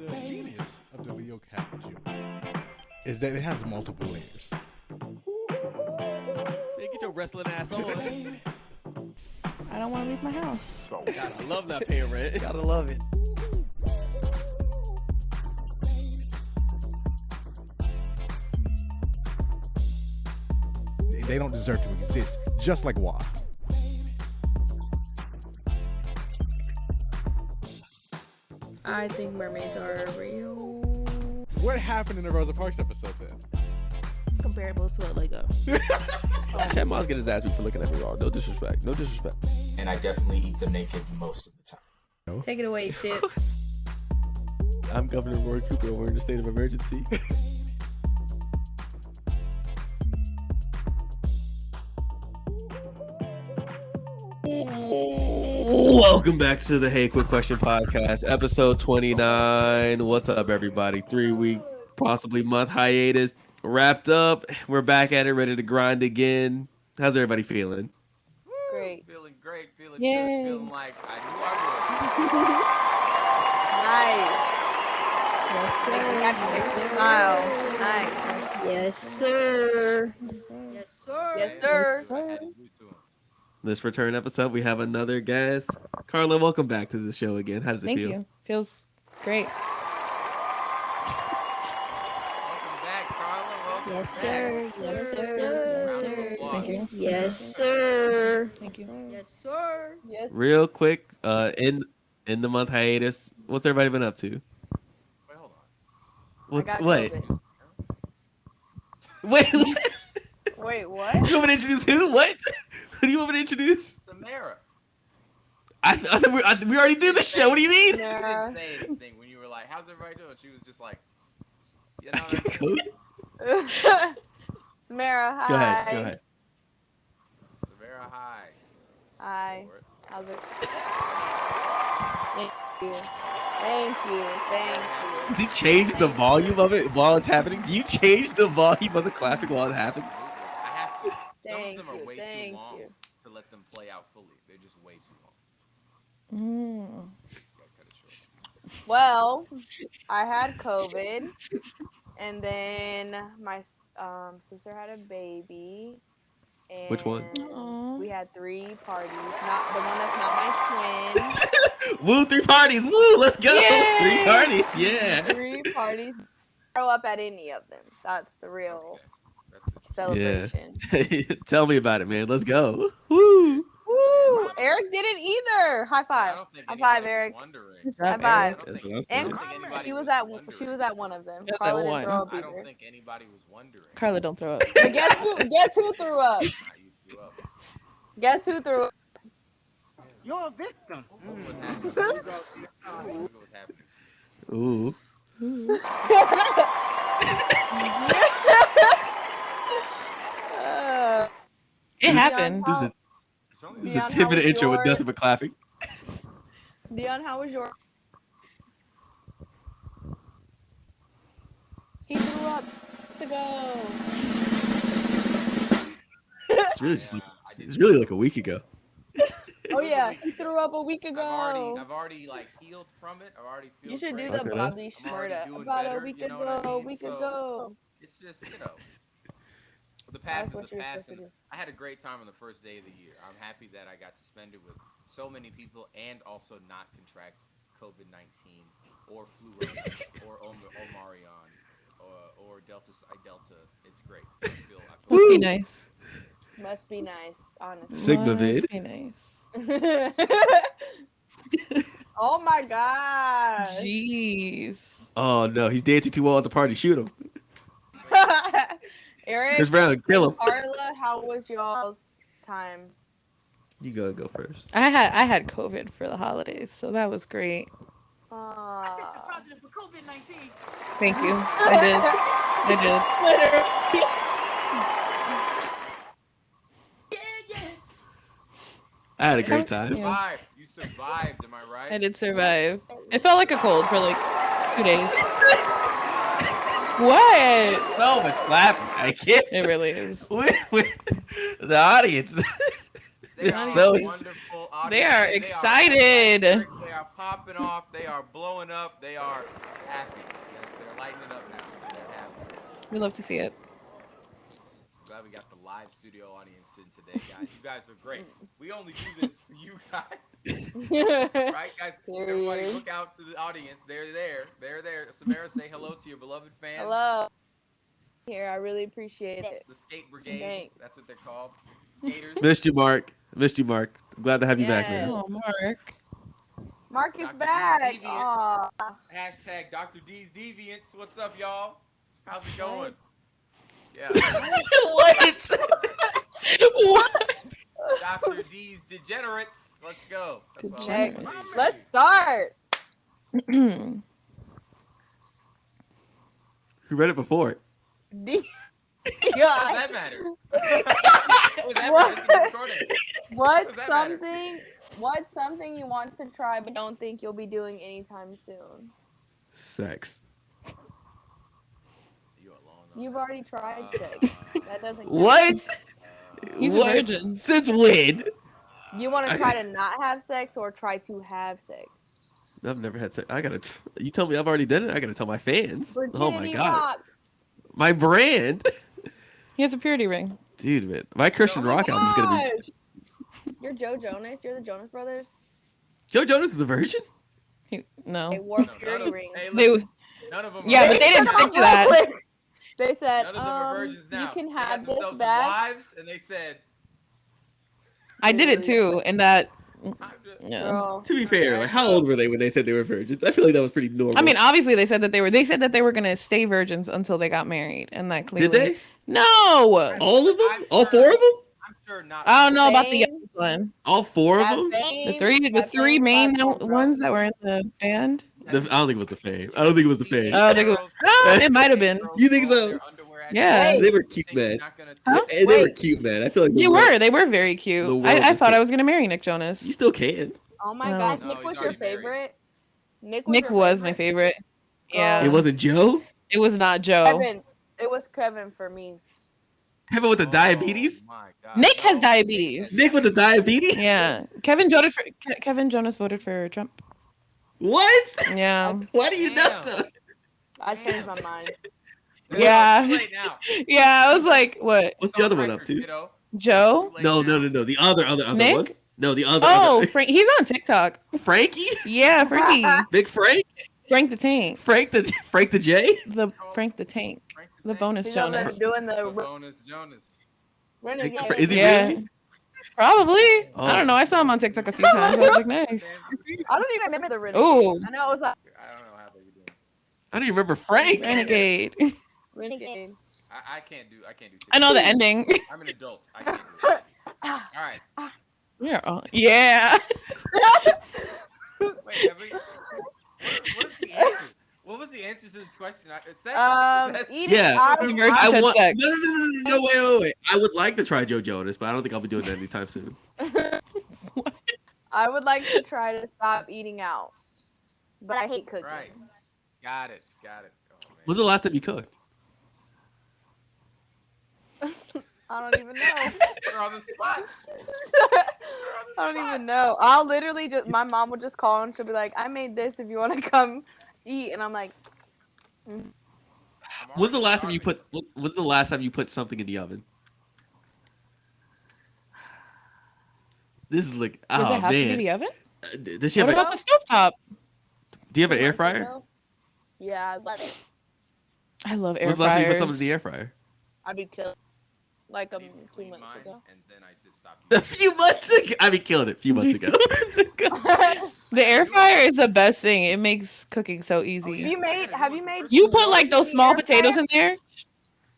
The genius of the Leo cap joke is that it has multiple layers. Hey, get your wrestling ass on. I don't want to leave my house. God, I love not paying rent. Gotta love it. They don't deserve to exist, just like wasps. I think mermaids are real. What happened in the Rosa Parks episode then? Comparable to a Lego. Chad Miles get his ass beat for looking at me wrong. No disrespect. No disrespect. And I definitely eat them naked most of the time. Take it away, shit. I'm Governor Roy Cooper and we're in a state of emergency. Welcome back to the Hey Quick Question Podcast, episode 29. What's up, everybody? 3-week, possibly month hiatus wrapped up. We're back at it, ready to grind again. How's everybody feeling? Great. Feeling great, feeling Yay. good, feeling like I knew I Nice. Yes, sir. Yes, sir. Yes, sir. Yes, sir. would. I had to do to him. This return episode, we have another guest. Carla, welcome back to the show again. How does it Thank feel? you. Feels great. Welcome back, Carla. Welcome Yes, back. sir. Yes, sir. Thank you. Yes, sir. Thank you. Yes, sir. Yes. Real quick, in the month hiatus, what's everybody been up to? Wait, hold on. What's what? COVID. Wait, Wait, what? you want me to introduce who? What? Who do you want me to introduce? Samara. I thought we already did the show. What do you mean? You didn't say anything when you were like, how's everybody doing? She was just like, you know what I mean? Samara, hi. Go ahead. Samara, hi. Hi. Lord. How's it? Thank you. Thank you. Thank you. Does he change the volume of it while it's happening? Do you change the volume of the clapping while it happens? I have to. Some Thank of them are you, way thank too long you. to let them play out fully. They're just way too long. Gotta cut it short. Well, I had COVID, and then my sister had a baby. And Which one? We had 3 parties. Not the one that's not my twin. Woo, 3 parties. Woo, let's go. Yay! 3 parties. Yeah. 3 parties. Grow up at any of them. That's the real Okay. That's interesting. celebration. Tell me about it, man. Let's go. Woo. Woo! Eric didn't either. High I five. don't think High anybody five, was Eric. wondering. High five. I don't That's think- what I'm I And don't think anybody she was wondering. at one of them. That's Carla at didn't one. throw up I either. don't think anybody was wondering. Carla, don't throw up. But guess who threw up? Nah, you threw up. Guess who threw up? You're a victim. What was happening? What was happening? Ooh. It happened. This is It's only this is Dion, a how 10-minute was intro with yours? nothing but clapping. Dion, how was your? He threw up to go. It's really like a week ago. Oh yeah, he threw up a week ago. I've already like healed from it. I've already feel You should do great. the Okay, Bobby I'm already Shmurda. doing About better, a week you know ago, what I a mean? week So, ago. It's just, the past what is the you're past. supposed to And I had a great time on the first day of the year. I'm happy that I got to spend it with so many people and also not contract COVID-19 or flu or Omarion or Delta Psi Delta. It's great. I feel Must be nice. Must be nice, honestly. Sigma vid. Must be nice. Oh my gosh. Jeez. Oh no, he's dancing too well at the party. Shoot him. Eric, Chris Brown, kill him. Carla, how was y'all's time? You go first. I had COVID for the holidays, so that was great. I tested positive for COVID-19. Thank you. I did. I had a great time. Yeah. survived. You survived, am I right? I did survive. It felt like a cold for like 2 days. What? So much clapping. I can't. It really is. With the audience. They're are so a wonderful audience. They are They excited. electric, they are popping off. They are blowing up. They are happy. Yes, they're lighting up now. They're happy. We love to see it. Glad we got the live studio audience in today, guys. You guys are great. We only do this for you guys. Right, guys? Everybody look out to the audience. They're there. They're there. Samara, say hello to your beloved fans. Hello. Here, I really appreciate it. The Skate Brigade. Thanks. That's what they're called. Skaters. Missed you, Mark. Glad to have you back, man. Oh, Mark. Mark is Dr. back. Deviants. Aw. Hashtag Dr. D's Deviants. What's up, y'all? How's it going? Yeah. What? What? Dr. D's Degenerates. Let's go. That's all. Okay, let's start. Who read it before? D- What does God. that matter? What does that matter? It's a recording. What's does that matter? what's something you want to try but don't think you'll be doing anytime soon? Sex. You alone on You've that. already tried sex. That doesn't count. What? He's What? a virgin. Since when? You want to try to not have sex or try to have sex? I've never had sex. You tell me I've already done it. I gotta tell my fans. Oh my Virginity god. rocks. My brand. He has a purity ring. Dude, man. My Christian rock album is gonna be. Gosh. You're Joe Jonas. You're the Jonas Brothers. Joe Jonas is a virgin? No. They wore No, none purity of, rings. hey, They, listen, none of them yeah, are but they didn't virgins. stick to that. They said, None of them are virgins now. you can They got have this themselves some back. wives, and they said, I did it too, and that. time to... Yeah. Girl. To be fair, like how old were they when they said they were virgins? I feel like that was pretty normal. I mean, obviously they said that they were. They said that they were gonna stay virgins until they got married, and that clearly. did they? No. All of them? I'm All sure- four of them? I'm sure not. I don't know about the Fame. youngest one. All four of That them? Fame, The that three Fame main platform, bro. ones that were in the band. I don't think it was the fame. I don't think it was the fame. Oh, I think it was. It might have been. You think so? Yeah. They were cute, man. Huh? They were cute, man. I feel like They were. They were very The cute. world I is thought cute. I was gonna marry Nick Jonas. You still can. Oh my No. gosh, No, Nick he's was your already married. favorite. Nick Nick your was my favorite. Yeah. It wasn't Joe? It was not Joe. Kevin. It was Kevin for me. Kevin with the diabetes? My God. Nick has No. diabetes. Nick with the diabetes? Yeah. Kevin Jonas voted for Trump. What? Yeah. Why do you know Damn. so? I changed my mind. Yeah. Too late now. Yeah. I was like, what? What's the other one up to? Kiddo. Joe? Too late No. now. The other Nick? one. No, the other. Oh, other. Frank. He's on TikTok. Frankie? Yeah, Frankie. Big Frank? Frank the Tank. Frank the J? The Frank the Tank. Frank The Tank. bonus He's over there Jonas. doing The the bonus Jonas. renegade. Is he Yeah. really? Probably. Oh. I don't know. I saw him on TikTok a few times. I was like, nice. I don't even remember the renegade. Ooh, I know it was like I don't know how they were doing. I don't even remember Frank. Renegade. renegade. I can't do. I know the ending. I'm an adult. I can't do it. All right. Yeah. Yeah. Wait, have we, what is the answer? What was the answer to this question? Eating Yeah. out. The virgin I said want. sex. No, wait. I would like to try Joe Jonas, but I don't think I'll be doing that anytime soon. I would like to try to stop eating out, but I hate cooking. Right. Got it. Oh, man. When's the last time you cooked? I don't even know. We're on the spot. I don't even know. I'll literally just. My mom would just call and she'll be like, "I made this. If you want to come eat," and I'm like, When's the last time you put? When's the last time you put something in the oven? This is like, Does oh it have to be man. the oven? Does she What have? about the stovetop? Do you have an air fryer? "Yeah, I love it. I love air When's the last time you put fryers. something in the air fryer? I'd be killed." Like I 2 need to clean months mine, ago. and then I just stopped. A using few months ago. I mean, killed it. A few months ago. The air fryer is the best thing. It makes cooking so Have easy. you made? You put like those s'mores small in the air potatoes fryer? in there.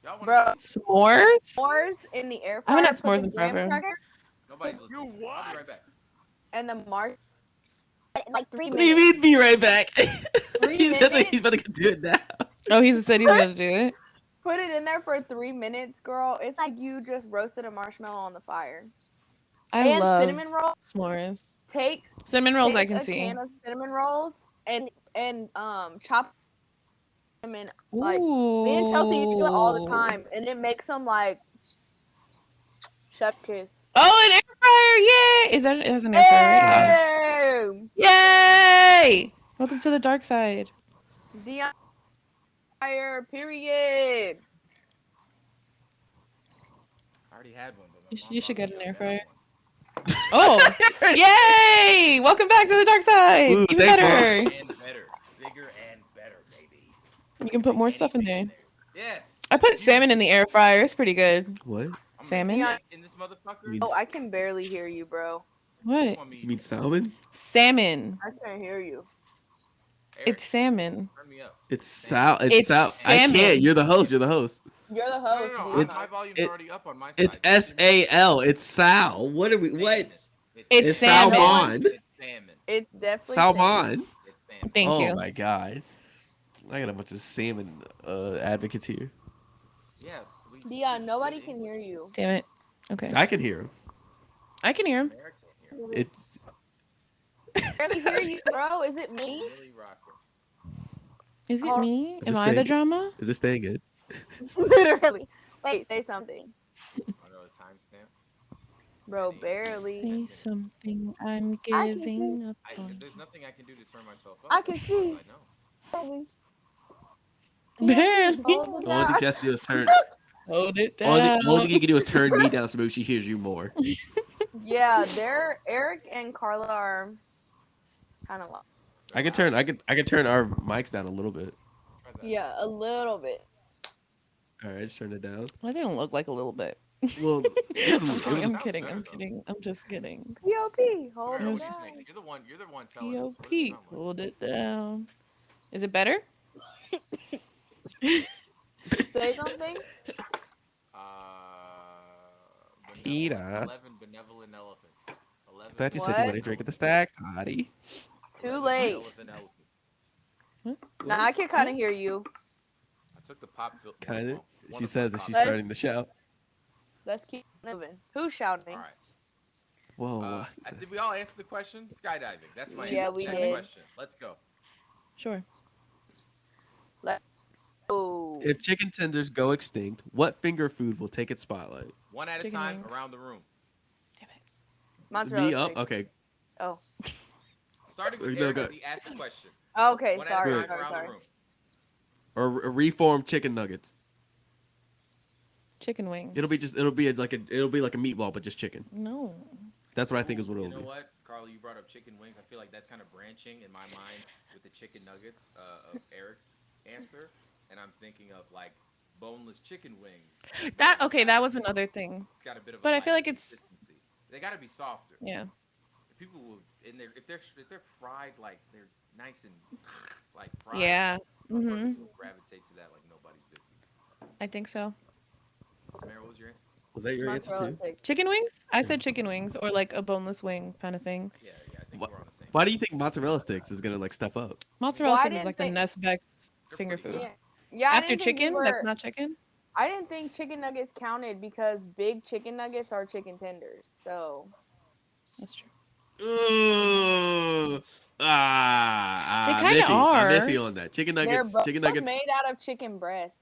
Y'all wanna- Bro, S'mores? s'mores in the air I fryer. haven't had put s'mores the in forever. graham cracker Nobody's listening. I'll be right back. and the marsh. Like 3 What do you minutes. mean? Be right back. 3 he's about minutes? to do it now. Oh, he said he's gonna do it. Put it in there for 3 minutes, girl. It's like you just roasted a marshmallow on the fire. I and love cinnamon rolls. s'mores. Takes Cinnamon rolls I take can a see. can of cinnamon rolls and chop cinnamon. Like me and Chelsea used to do it all the time, and it makes them like chef's kiss. Oh, an air fryer! Yay! Is that it has an air fryer? Right? Hey! Yay! Welcome to the dark side. Dion fire, period. I already had one, but my You mom should bought get me an a air better fryer. one. Oh, yay! Welcome back to the dark side. Ooh, Even thanks, better. And better, bigger and better, baby. You can put more stuff in there. Anything Yes. I put salmon in the air fryer. It's pretty good. What? I'm Salmon? gonna in this motherfucker. You Oh, I can barely hear you, bro. What? Want me- You mean salmon? Salmon. I can't hear you. Eric, It's salmon. turn me up. It's sal. It's I salmon. can't. You're the host. You're the host. You're the No, host, no, no. dude. My volume's it- already up on my side. It's SAL. It's Sal. What are we? What? It's salmon. Salmon. It's salmon. It's definitely Salmon. It's salmon. Thank oh you. my god. I got a bunch of salmon advocates here. Yeah. Dion, nobody can hear you. Damn it. Okay. I can hear him. I can hear him. Eric can't hear. It's Barely hear you, bro. Is it me? Really rocking. Is it Oh. me? Is Am this I the thing- drama? is this staying good? Literally. Wait, say something. I know the timestamp. Bro, barely. Say something. I'm I can giving up on. There's nothing I can do to turn myself up. I can see. I know. Barely. Barely. Hold The it only thing down. she has to do is turn. Hold it Only down. thing you can do is turn me down so maybe she hears you more. Yeah, Eric and Carla are kind of low. I can turn our mics down a little bit. Try that. Yeah, a little bit. All right, just turn it down. I didn't look like a little bit. Well, it was- I'm kidding. I'm kidding. I'm just kidding. POP, hold You're it the down. one- You're the one telling us. What does it POP. sound like? Hold it down. Is it better? Say something. Peter. 11 benevolent elephants. 11 I thought you said you What? wanted to drink at the stack, Hottie. Too late. Elephant elephants. Nah, I can kind of hear you. I took the pop filter. Kind of. One She of says my that pop she's Let's- starting the show. Let's keep moving. Who's shouting? All right. Whoa. Did we all answer the question? Skydiving. That's my Yeah, answer. we Next did. question. Let's go. Sure. Oh. If chicken tenders go extinct, what finger food will take its spotlight? One at a Chicken time wings. around the room. Mozzarella Me up? sticks. Okay. Oh. Starting with No, Eric go. as he asked the question. Okay, One sorry, at a time sorry, around sorry. the room. Or reformed chicken nuggets. Chicken wings. It'll be like a meatball, but just chicken. No. That's what I think is what You it'll know be. what, Carla? You brought up chicken wings. I feel like that's kind of branching in my mind with the chicken nuggets of Eric's answer, and I'm thinking of like boneless chicken wings. That was another thing. It's got a bit of. But a I feel lighter like it's- consistency. They got to be softer. Yeah. People will if they're fried like they're nice and like fried. Yeah. motherfuckers Mhm. will gravitate to that like nobody's business. I think so. Samara, what was your answer? Was that your answer Mozzarella too? sticks. Chicken wings? I said chicken wings or like a boneless wing kind of thing. Yeah, I think What- we're on the same. Why do you think mozzarella sticks is gonna like step up? Mozzarella Well, I sticks is didn't like the think- Nestbeck's They're finger pretty food. good. Yeah, I After didn't think you chicken, were- that's not chicken. I didn't think chicken nuggets counted because big chicken nuggets are chicken tenders. So That's true. They They I'm kinda iffy. are. I'm iffy on that. Chicken they're nuggets. both Chicken nuggets. made out of chicken breast.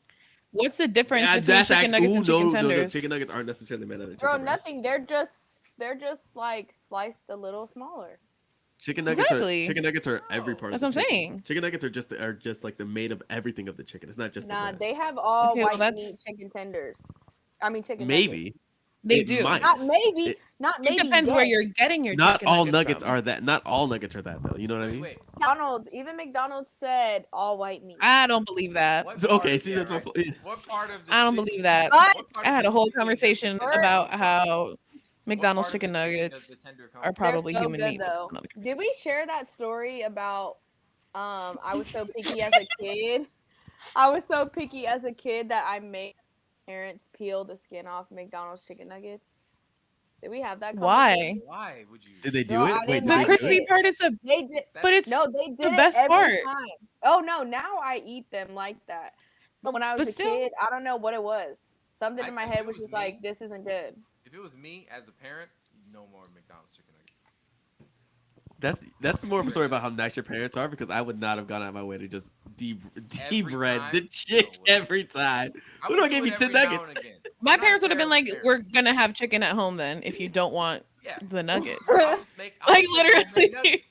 What's the difference Yeah, between that's chicken actually. nuggets and chicken No. tenders? Chicken nuggets aren't necessarily made out of chicken Bro, breast. nothing. They're just like sliced a little smaller. Chicken nuggets Exactly. are chicken nuggets are every part. That's of what the I'm chicken. saying. Chicken nuggets are just like the made of everything of the chicken. It's not just the Nah, breast. they have all Okay, well, white that's- meat chicken tenders. I mean chicken Maybe. nuggets. They It do. might. Not maybe. It- not It maybe. depends where yes. you're getting your Not chicken all nuggets nuggets from. are that. Not all nuggets are that though. You know what I mean? Wait. McDonald's. Even McDonald's said all white meat. I don't believe that. What So, part- okay, see yeah, that's my right. point. What part of the I don't chicken- believe that. What? what part I of had the a whole chicken conversation What? about how what McDonald's part of chicken the chicken nuggets does the tender come are from? probably so human good, meat. but though. that's another Did we share that story about I was so picky as a kid? I was so picky as a kid that I made my parents peel the skin off McDonald's chicken nuggets. Did we have that conversation? Why? Why would you? Did they do No, it? I Wait, didn't did The like they do crispy it? part is a, They did. but it's No, they did the it best every part. time. Oh no, now I eat them like that. But when I was But a still- kid, I don't know what it was. Something in my If head it was was just me- like, this isn't good. If it was me as a parent, no more McDonald's chicken nuggets. That's more of a story about how nice your parents are because I would not have gone out of my way to just Every bread the time? chick No way. every time. Who would do I do give it you 10 every now nuggets? and again. My I'm not parents would have been like, terrible "We're gonna have chicken at home then if you don't want Yeah. The nugget. I'll just make, I'll Like just make homemade literally. nuggets.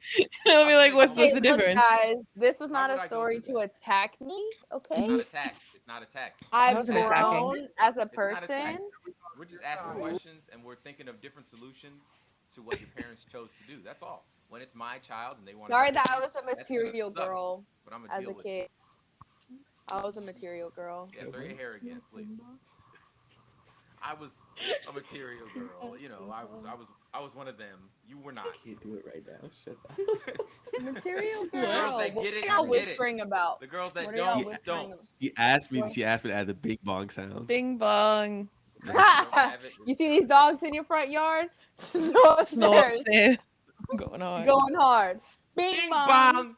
I'll be like, what's Okay, the look, difference? guys, this was Why not would a I go story through to that? attack me, It's okay? not attack. It's not attack. I've wasn't attacking. grown as a It's not attack. person. We're just asking questions and we're thinking of different solutions to what your parents chose to do. That's all. When it's my child and they want to. Sorry that I was a that's gonna material suck, girl but I'm gonna as deal a with kid. I was a material girl. it. Yeah, throw your hair again, please. I was a material girl. You know, I was one of them. You were not. Can't do it right now. Shut up. Material The girls girl. that What get it, are y'all get it. whispering about? The girls that What are y'all don't, whispering don't. about? She asked me to add the big bong sound. Bing bong. If you don't have it, You see these dogs in your front yard? Snow Snow upstairs. upstairs. Going on. Going hard. Bing, Bing bong. bong.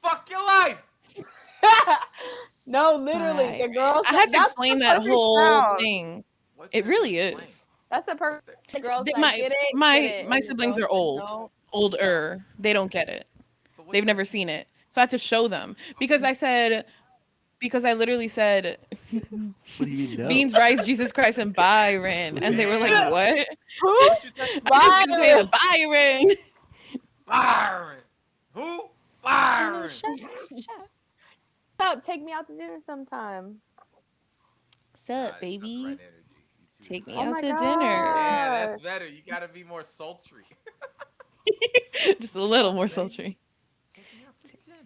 Fuck your life. No, literally, Right. the girls. I had to that's explain the that perfect whole sound. thing. What's It there to really explain? is. That's the perfect. The girls They- that my- get it. my- get it, my and the siblings girls are that old. don't. Older. They don't get it. But what's They've that- never seen it. So I had to show them. Because I literally said What do you mean? No? beans, rice, Jesus Christ, and Byron. And they were like, Yeah. what? Who? What you think? I just say Byron. Byron. Who? Byron. Shut up. Take me out to dinner sometime. What's Nah, up, it's not the baby? right energy. You too Take me Oh out my to God. dinner. Yeah, that's better. You gotta be more sultry. Just a little more sultry. Take me out to dinner.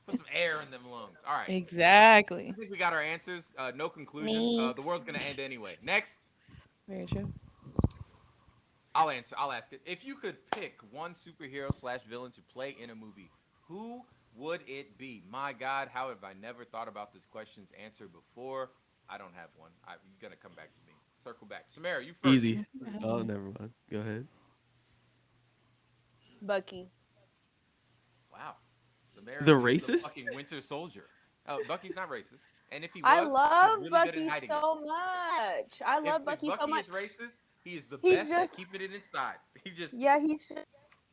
Put some air in them lungs. All right. Exactly. I think we got our answers. No conclusion. The world's gonna end anyway. Next, Very true. I'll answer. I'll ask it. If you could pick one superhero/villain to play in a movie, who would it be? My God, how have I never thought about this question's answer before? I don't have one. You're gonna come back to me. Circle back. Samara, you first. Easy. Oh, never mind. Go ahead. Bucky. Wow. Samara The is racist? fucking Winter Soldier. Oh, Bucky's not racist. And if he was, I he's love really good Bucky at hiding so much. I it. love If Bucky so Bucky much. is racist, he is the He's best just- at keeping it inside. He just. Yeah, he should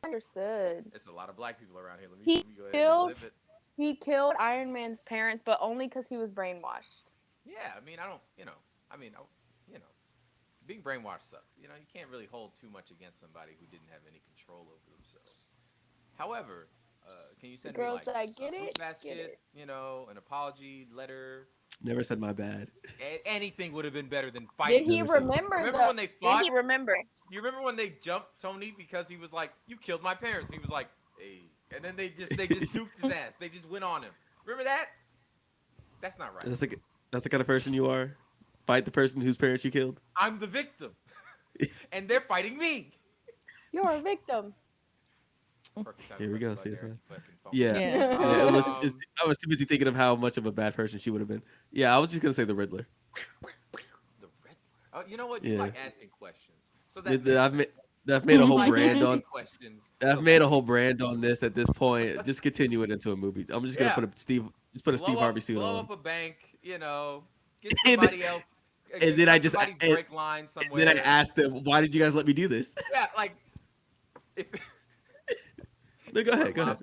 understood. There's a lot of black people around here. Let He me go ahead killed- and flip it. He killed Iron Man's parents, but only because he was brainwashed. Yeah, I mean, I don't, being brainwashed sucks. You can't really hold too much against somebody who didn't have any control over themselves. However, can you send me girls like that get a it, fruit basket, get it. an apology letter? Never said my bad. Anything would have been better than fighting. Did he Never said- remember? Remember when they fought? Did he remember? You remember when they jumped Tony because he was like, "You killed my parents," and he was like, "Hey," and then they just duped his ass. They just went on him. Remember that? That's not right. That's the kind of person you are. Fight the person whose parents you killed. I'm the victim, and they're fighting me. You're a victim. Here we go, see this Fucking phone. Yeah. Yeah. Yeah, Um, I was too busy thinking of how much of a bad person she would have been. Yeah, I was just gonna say the Riddler. The red. Oh, you know what? You Yeah. like asking questions. So that's I've made a whole like brand on. questions. I've made a whole brand on this at this point. Just continue it into a movie. I'm just gonna Yeah. put a Steve Harvey suit blow on. up a bank. Get somebody else. And then I just- somebody's and- break line And somewhere. then I asked them, "Why did you guys let me do this?" Yeah, like. If, No, go ahead. Go ahead.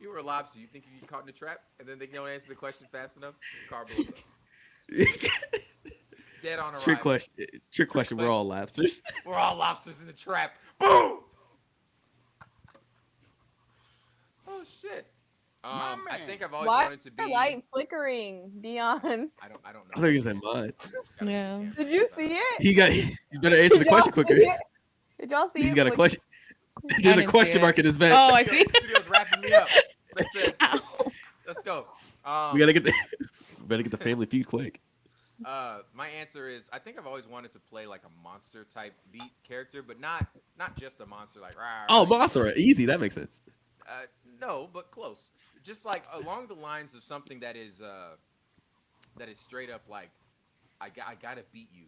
You were a lobster. You think you get caught in a trap, and then they don't answer the question fast enough? Car blows up. Dead on arrival. Trick question. Trick question. We're all lobsters. We're all lobsters in the trap. Boom! Oh shit. I think I've always Why wanted to is the be. light flickering, Dion? I don't I know. thought you said mine. Yeah. Did you see it? He's better answer the Did y'all question quicker. see it? Did y'all see He's it? got a flick- question. I There's a didn't question see mark it. in his vent. Oh, I see. Studio's wrapping me up. Listen, Ow. let's go. We gotta get the family feud quick. My answer is I think I've always wanted to play like a monster type beat character, but not just a monster like rah, Oh, rah. Mothra, easy. That makes sense. No, but close. Just like along the lines of something that is straight up like I gotta beat you,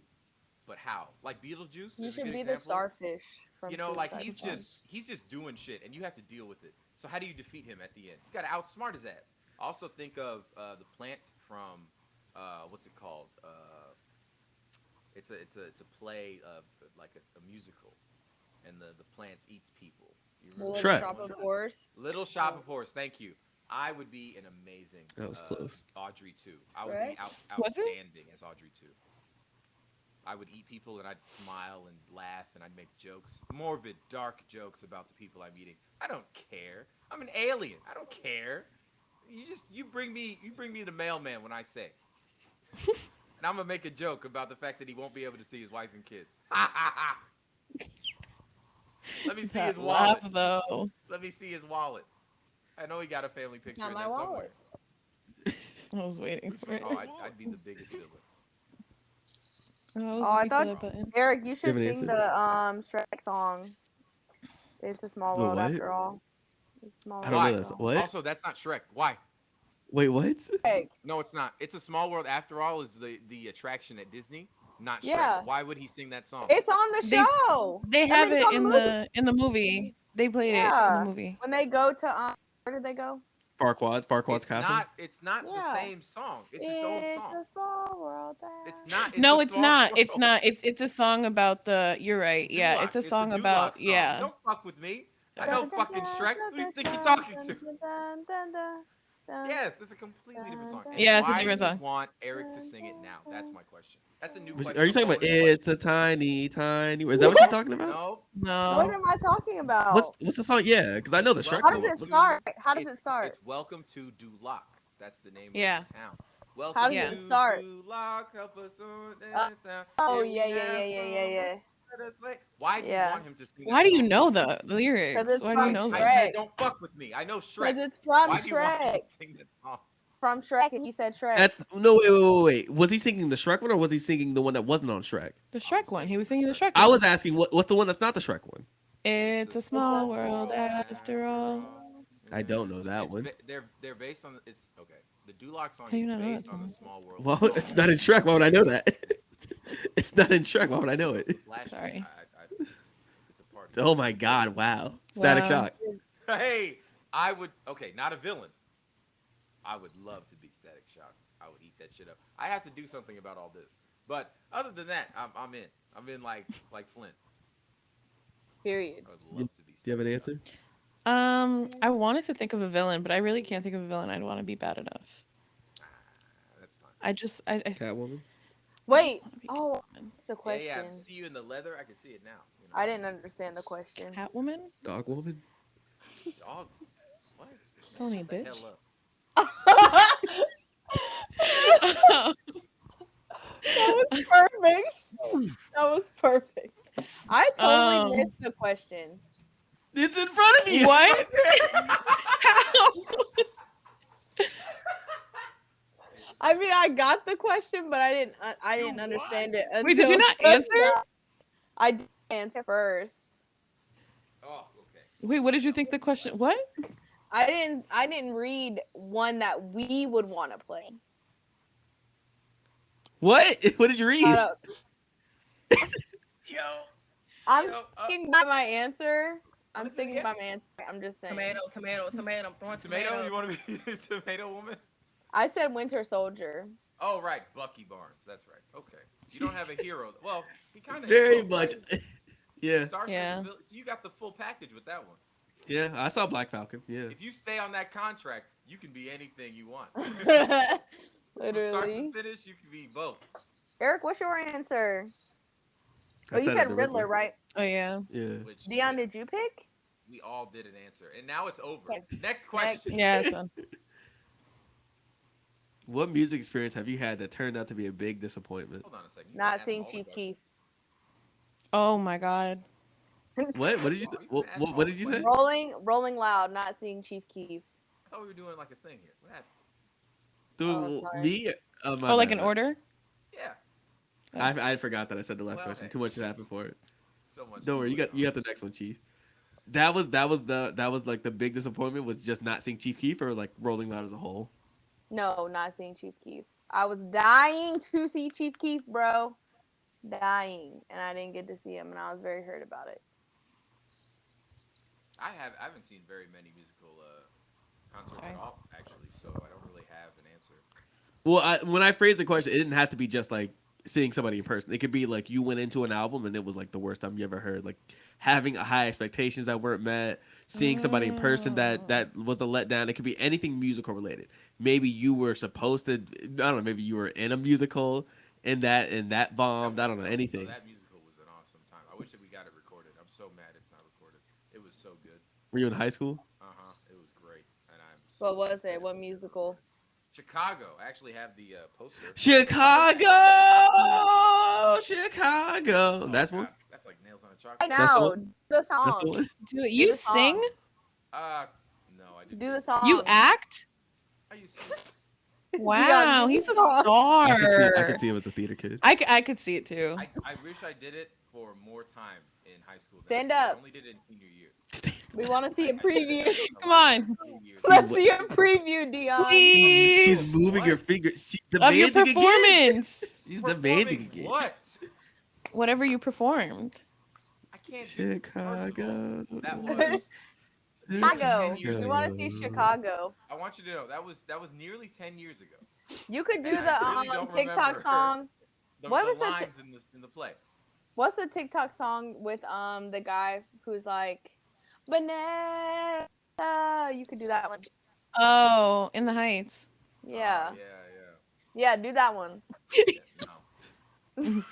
but how? Like Beetlejuice. You is a should good be the example. starfish from Like Suicide he's just doing shit, and you have to deal with it. So how do you defeat him at the end? You gotta outsmart his ass. Also think of the plant from what's it called? It's a play like a musical, and the plant eats people. You Little remember Shrek. Shop of Horrors. Little Shop of Horrors. Thank you. I would be an amazing That was close. Audrey 2. I would Right? be Was it? outstanding as Audrey 2. I would eat people and I'd smile and laugh and I'd make jokes, morbid, dark jokes about the people I'm eating. I don't care. I'm an alien. I don't care. You bring me the mailman when I say. And I'm gonna make a joke about the fact that he won't be able to see his wife and kids. Ha ha ha. Let me see his wallet. Laugh, though. Let me see his wallet. I know he got a family picture not in my there wallet. somewhere. I was waiting for it. Oh, I'd be the biggest villain. Oh, I thought button. Eric, you should have an sing answer? the Shrek song. It's a small The world what? after all. It's a small I world don't know after this. all. What? Also, that's not Shrek. Why? Wait, what? Shrek. No, it's not. It's a Small World After All is the attraction at Disney, not Shrek. Yeah. Why would he sing that song? It's on the They s- show. They I have mean, it's it on the in the movie. They played it in Yeah. the movie. When they go to where did they go? Farquaad's It's castle. It's not Yeah. the same song. It's its own It's song. a small world. It's not. No, a it's Small not. World. It's not. It's a song about the. You're right. Yeah, Duloc. it's a the song Duloc about. song. Yeah. Don't fuck with me. I know fucking Shrek. Who do you think you're talking to? Yes, it's a completely different song. And Yeah, it's a why different do you song. want Eric to sing it now? That's my question. That's a new Which- question. Are you talking about It's a Tiny, Tiny? Is that what you're talking about? No. What No. am I talking about? What's the song? Yeah, because I know the Shrek How song. does it start? How does it start? It's Welcome to Duloc. That's the name Yeah. of the town. Welcome How does Yeah. it to start? Duloc, help us on Uh, this town. Oh Here we yeah. have some- let us lay- Why do you Yeah. want him to sing that Why do you song? know the lyrics? 'Cause it's Why do you from know I that? Shrek. said, don't fuck with me. I know Shrek. Because it's from Why do you want him Shrek. to sing that song? From Shrek, and he said Shrek. That's no wait. Was he singing the Shrek one or was he singing the one that wasn't on Shrek? The Shrek one. He was singing the Shrek I one. was asking what's the one that's not the Shrek one? It's a small world after all. I don't know that It's one. They're based on it's okay. The Duloc song How do you is not know based that on the song? Small World. Well, song. it's not in Shrek. Why would I know that? It's not in Shrek. Why would I know it? Sorry. It's a part. Oh my God! Wow. Static Wow. shock. Hey, I would. Okay, not a villain. I would love to be Static Shock. I would eat that shit up. I have to do something about all this. But other than that, I'm in. I'm in like Flint. Period. I would love to be. Do you have an Static answer? I wanted to think of a villain, but I really can't think of a villain I'd want to be bad enough. Shock. That's fine. I Catwoman. Wait. wanna be Oh, that's the question. Yeah, yeah. See you in the leather. I can see it now. You know? I didn't understand the question. Catwoman? Dogwoman. Dog. What? Tony, Shut the bitch. hell up. That was perfect. That was perfect. I totally missed the question. It's in front of you. What? I mean, I got the question, but I didn't understand it. Wait, did you until not just answer? now. I did answer first. Oh, okay. Wait, what did you think the question? What? I didn't read one that we would want to play. What? What did you read? Shut up. Yo. I'm Yo, sticking by my answer. I'm Listen sticking again. by my answer. I'm just saying. Tomato. I'm throwing Tomato? You want to be Tomato Woman? I said Winter Soldier. Oh, right. Bucky Barnes. That's right. Okay. You don't have a hero. Well, he kind of Very much. Yeah. Star Trek Yeah. ability- So you got the full package with that one. Yeah. I saw Black Falcon. Yeah. If you stay on that contract, you can be anything you want. From start Literally. to finish, you can be both. Eric, what's your answer? I Oh, you said said the Riddler, right? Oh yeah. Yeah. Which Dion, did you pick? we all did an answer, and now it's over. Okay. Next question. Yeah, it's fun. What music experience have you had that turned out to be a big disappointment? Hold on a second. You Not asked seeing all the Chief questions. Keef. Oh my god. What? What did you? What did you say? Rolling Loud, not seeing Chief Keef. I thought we were doing like a thing here. What happened? Through sorry. me? My Oh, like bad. an order? Yeah. I forgot that I said the last Well, question. hey. Too much has happened for it. So much. Don't worry, you got the next one, Chief. That was like the big disappointment was just not seeing Chief Keef or like Rolling Loud as a whole. No, not seeing Chief Keef. I was dying to see Chief Keef, bro. Dying. And I didn't get to see him, and I was very hurt about it. I haven't seen very many musical concerts Sorry. at all, actually, so I don't really have an answer. Well, when I phrased the question, it didn't have to be just like seeing somebody in person. It could be like you went into an album and it was like the worst time you ever heard. Like having high expectations that weren't met, seeing somebody in person that was a letdown. It could be anything musical related. Maybe you were supposed to, I don't know, maybe you were in a musical and that bombed. I don't know No, anything. that musical was an awesome time. I wish that we got it recorded. I'm so mad it's not recorded. It was so good. Were you in high school? It was great, and I'm. So What was upset it? What we never musical? recorded. Chicago. I actually have the poster. Chicago. Chicago. Oh, That's one. God, that's like nails on a I chalkboard. That's the know. one? Do the That's the song. one. Do it. You the song. sing? No, I didn't. Do the song. You act? I used to. Wow, do he's the a song. star. I could see him as a theater kid. I could see it too. I wish I did it for more time in high school. Stand I up. only did it in senior year. We want to see a preview. Come on. Let's see a preview, Dion. Please. She's moving her What? fingers. She's Of your demanding again. performance. She's Performing demanding again. what? Whatever you performed. I can't do it. First of all, Chicago. that was. Chicago. 10 years We ago. want to see Chicago. I want you to know that was nearly 10 years ago. You could do And I the really don't TikTok remember song. What the was the lines in the play? What's the TikTok song with the guy who's like, Banana? You could do that one. Oh, In the Heights. Yeah. Yeah. Yeah, do that one. No.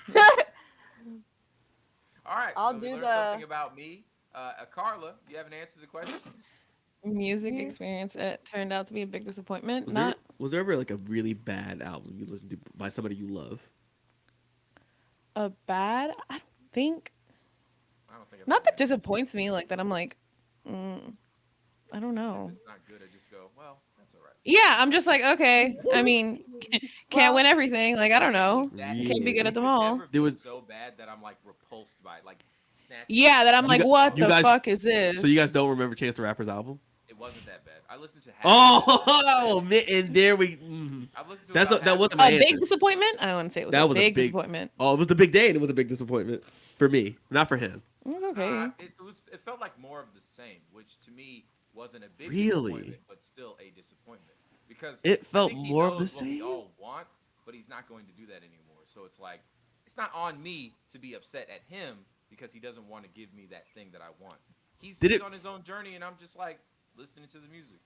All right. I'll so we do learned the- something about me. Carla, you have an answer to the question? Music experience. It turned out to be a big disappointment. Was there ever like a really bad album you listened to by somebody you love? A bad. I don't think. I don't think. I've Not ever that had- disappoints me like that. I'm like, I don't know. If it's not good, I just go, well, that's all right. Yeah, I'm just like, okay. I mean, can't win everything. Like, I don't know. That- Can't be good at them it could all. never There be was- so bad that I'm like repulsed by it, like snatching. Yeah, that I'm You like, gu- what you the guys- fuck is this? So you guys don't remember Chance the Rapper's album? It wasn't that bad. I listened to half. Oh, man, and there we. I've listened to That's about that half wasn't of my it. a answer. big disappointment? I wouldn't say it was That a was a big big- disappointment. Oh, it was the big day, and it was a big disappointment for me, not for him. It was okay. It felt like more of the same, which to me wasn't a big Really? disappointment, but still a disappointment because It I felt think he more of the knows what we same? all want, but he's not going to do that anymore. So it's like it's not on me to be upset at him because he doesn't want to give me that thing that I want. He's on his own journey, and I'm just like listening to the music.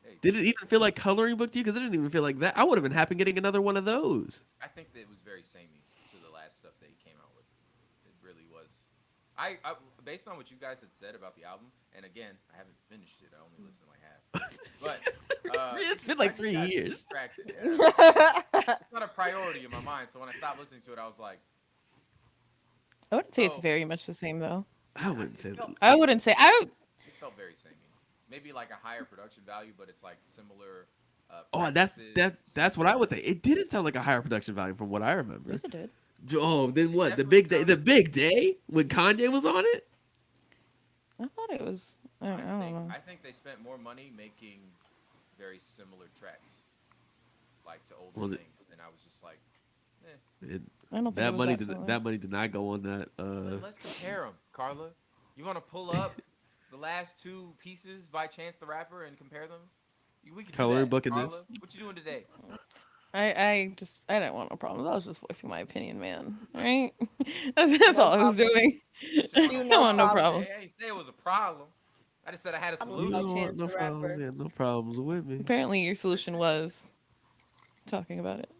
Hey. Did it even feel like coloring book to you? Because it didn't even feel like that. I would have been happy getting another one of those. I think that it was very samey to the last stuff that he came out with. It really was. I based on what you guys had said about the album, and again, I haven't finished it. I only listened to like half. But It's been like I just 3 got years. distracted, yeah. It's not a priority in my mind. So when I stopped listening to it, I was like, I wouldn't say it's Oh. very much the same though. I wouldn't say that. I wouldn't say it felt very samey. Maybe like a higher production value, but it's like similar. Oh, that's what I would say. It didn't sound like a higher production value from what I remember. Yes, it did. Oh, then what? The Definitely big day. The sounded- big day when Kanye was on it. I thought it was. I don't know. I think they spent more money making very similar tracks, like to older Well, things, and I was just like, I don't think That it was money that did similar. that money did not go on that. let's compare them, Carla. You want to pull up the last two pieces by Chance the Rapper and compare them? We can do Coloring that, book in this? Carla. What you doing today? I didn't want no problems. I was just voicing my opinion, man. Right? That's all I was doing. I don't want no problem. Hey, I didn't say it was a problem. I just said I had a I'm You losing solution. my don't Chance want no the Rapper. problems. Yeah, no problems with me. Apparently, your solution was talking about it.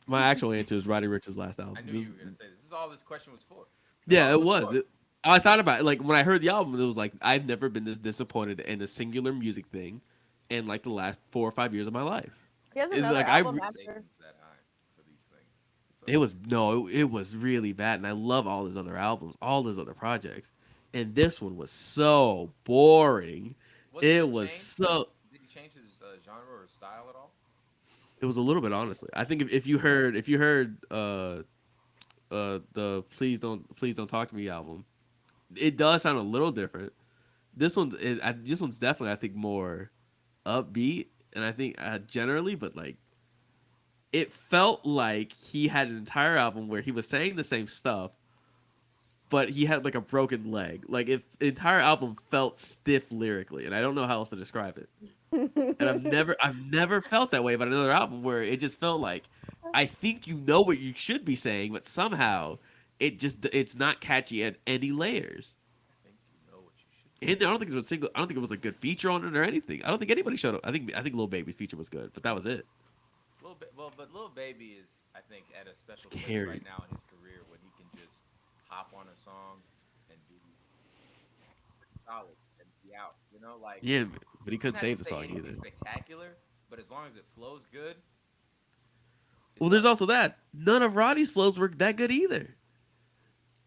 My actual answer is Roddy Ricch's last album. I knew you were gonna say this. This is all this question was for. Yeah, That's it all was. I thought about it. Like when I heard the album, it was like I've never been this disappointed in a singular music thing in like the last 4 or 5 years of my life. He has It's another like I album re- after. Savings that high for these things. It was really bad, and I love all his other albums, all his other projects, and this one was so boring. It was so. Did he change his genre or style at all? It was a little bit, honestly. I think if you heard the Please Don't Talk to Me album, it does sound a little different. This one's definitely, I think, more upbeat, and I think generally, but like it felt like he had an entire album where he was saying the same stuff, but he had like a broken leg. Like if the entire album felt stiff lyrically, and I don't know how else to describe it. And I've never felt that way about another album where it just felt like I think you know what you should be saying, but somehow it's not catchy at any layers. I think you know what you should. And I don't think it was a single. I don't think it was a good feature on it or anything. I don't think anybody showed up. I think Lil Baby's feature was good, but that was it. But Lil Baby is I think at a special It's place carried. right now in his career when he can just hop on a song and do solid and be out. You know, like Yeah, but he doesn't couldn't have save to the say song anything either. spectacular, but as long as it flows good. Well, there's also that. None of Roddy's flows were that good either.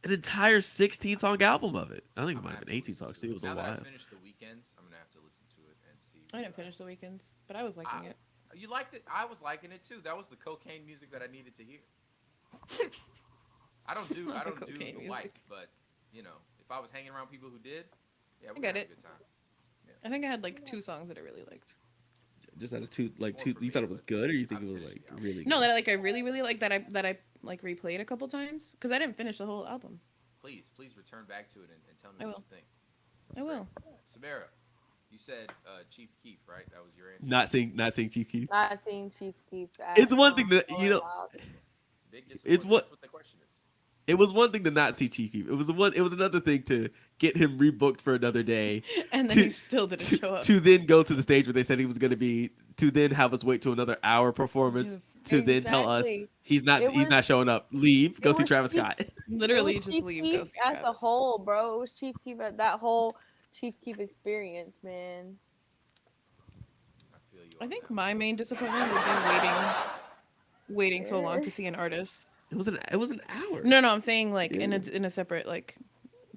An entire 16-song album of it. I think it might have been 18 songs too. It was a Now that I while. finished the weekends, I'm gonna have to listen to it and see. I didn't finish the weekends, but I was liking it. You liked it? I was liking it too. That was the cocaine music that I needed to hear. I don't do Not the the cocaine music. like, but you know, if I was hanging around people who did, yeah, we I get had a it. good time. I think I had like 2 songs that I really liked. Just out of two, like More two, for you me, thought it was but good, or you think I it was finished like the album. really good? No, that I really liked that I like replayed a couple times because I didn't finish the whole album. Please return back to it and tell me I what will. you think. I will. Samara, you said Chief Keef, right? That was your answer. Not seeing Chief Keef. Not seeing Chief Keef. It's one thing that Going wild. Big it's disappointment. what- That's what the question is. It was one thing to not see Chief Keef. It was another thing to get him rebooked for another day. And then he still didn't show up. To then go to the stage where they said he was going to be. To then have us wait to another hour performance. To then tell us Exactly. he's not It was- not showing up. Leave. Go it see was Travis Chief- Scott. Literally it was just Chief leave. Keef Go see as a Travis. whole, bro. It was Chief Keef that whole Chief Keef experience, man. I feel you. I on think that. my main disappointment would be waiting so long to see an artist. It was an hour. No, I'm saying like Yeah. in a separate like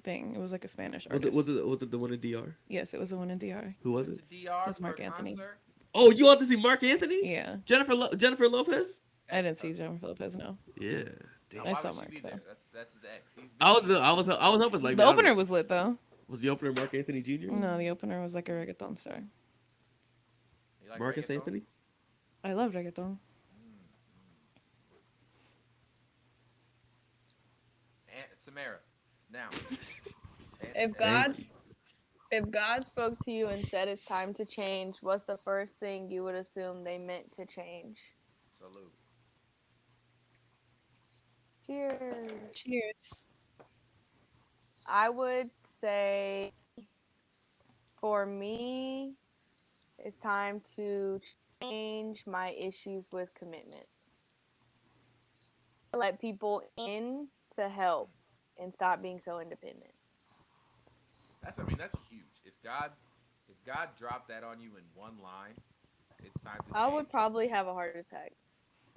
thing. It was like a Spanish Was artist. it the one in DR? Yes, it was the one in DR. Who was Went it? to DR It was for Mark a Anthony. concert? Oh, you want to see Mark Anthony? Yeah, Jennifer Lopez? I didn't see Jennifer Lopez. No, Yeah. Now, Damn. I why saw would she Mark, be though. there? That's his ex. He's I busy. was hoping like the I don't opener know. was lit though. Was the opener Mark Anthony Jr.? No, the opener was like a reggaeton star. You like Marcus reggaeton? Anthony? I love reggaeton. And Samara, now. If God spoke to you and said it's time to change, what's the first thing you would assume they meant to change? Salute. Cheers. Cheers. I would say for me, it's time to change my issues with commitment. Let people in to help and stop being so independent. That's huge. If God dropped that on you in one line, it's time to I change. would probably have a heart attack.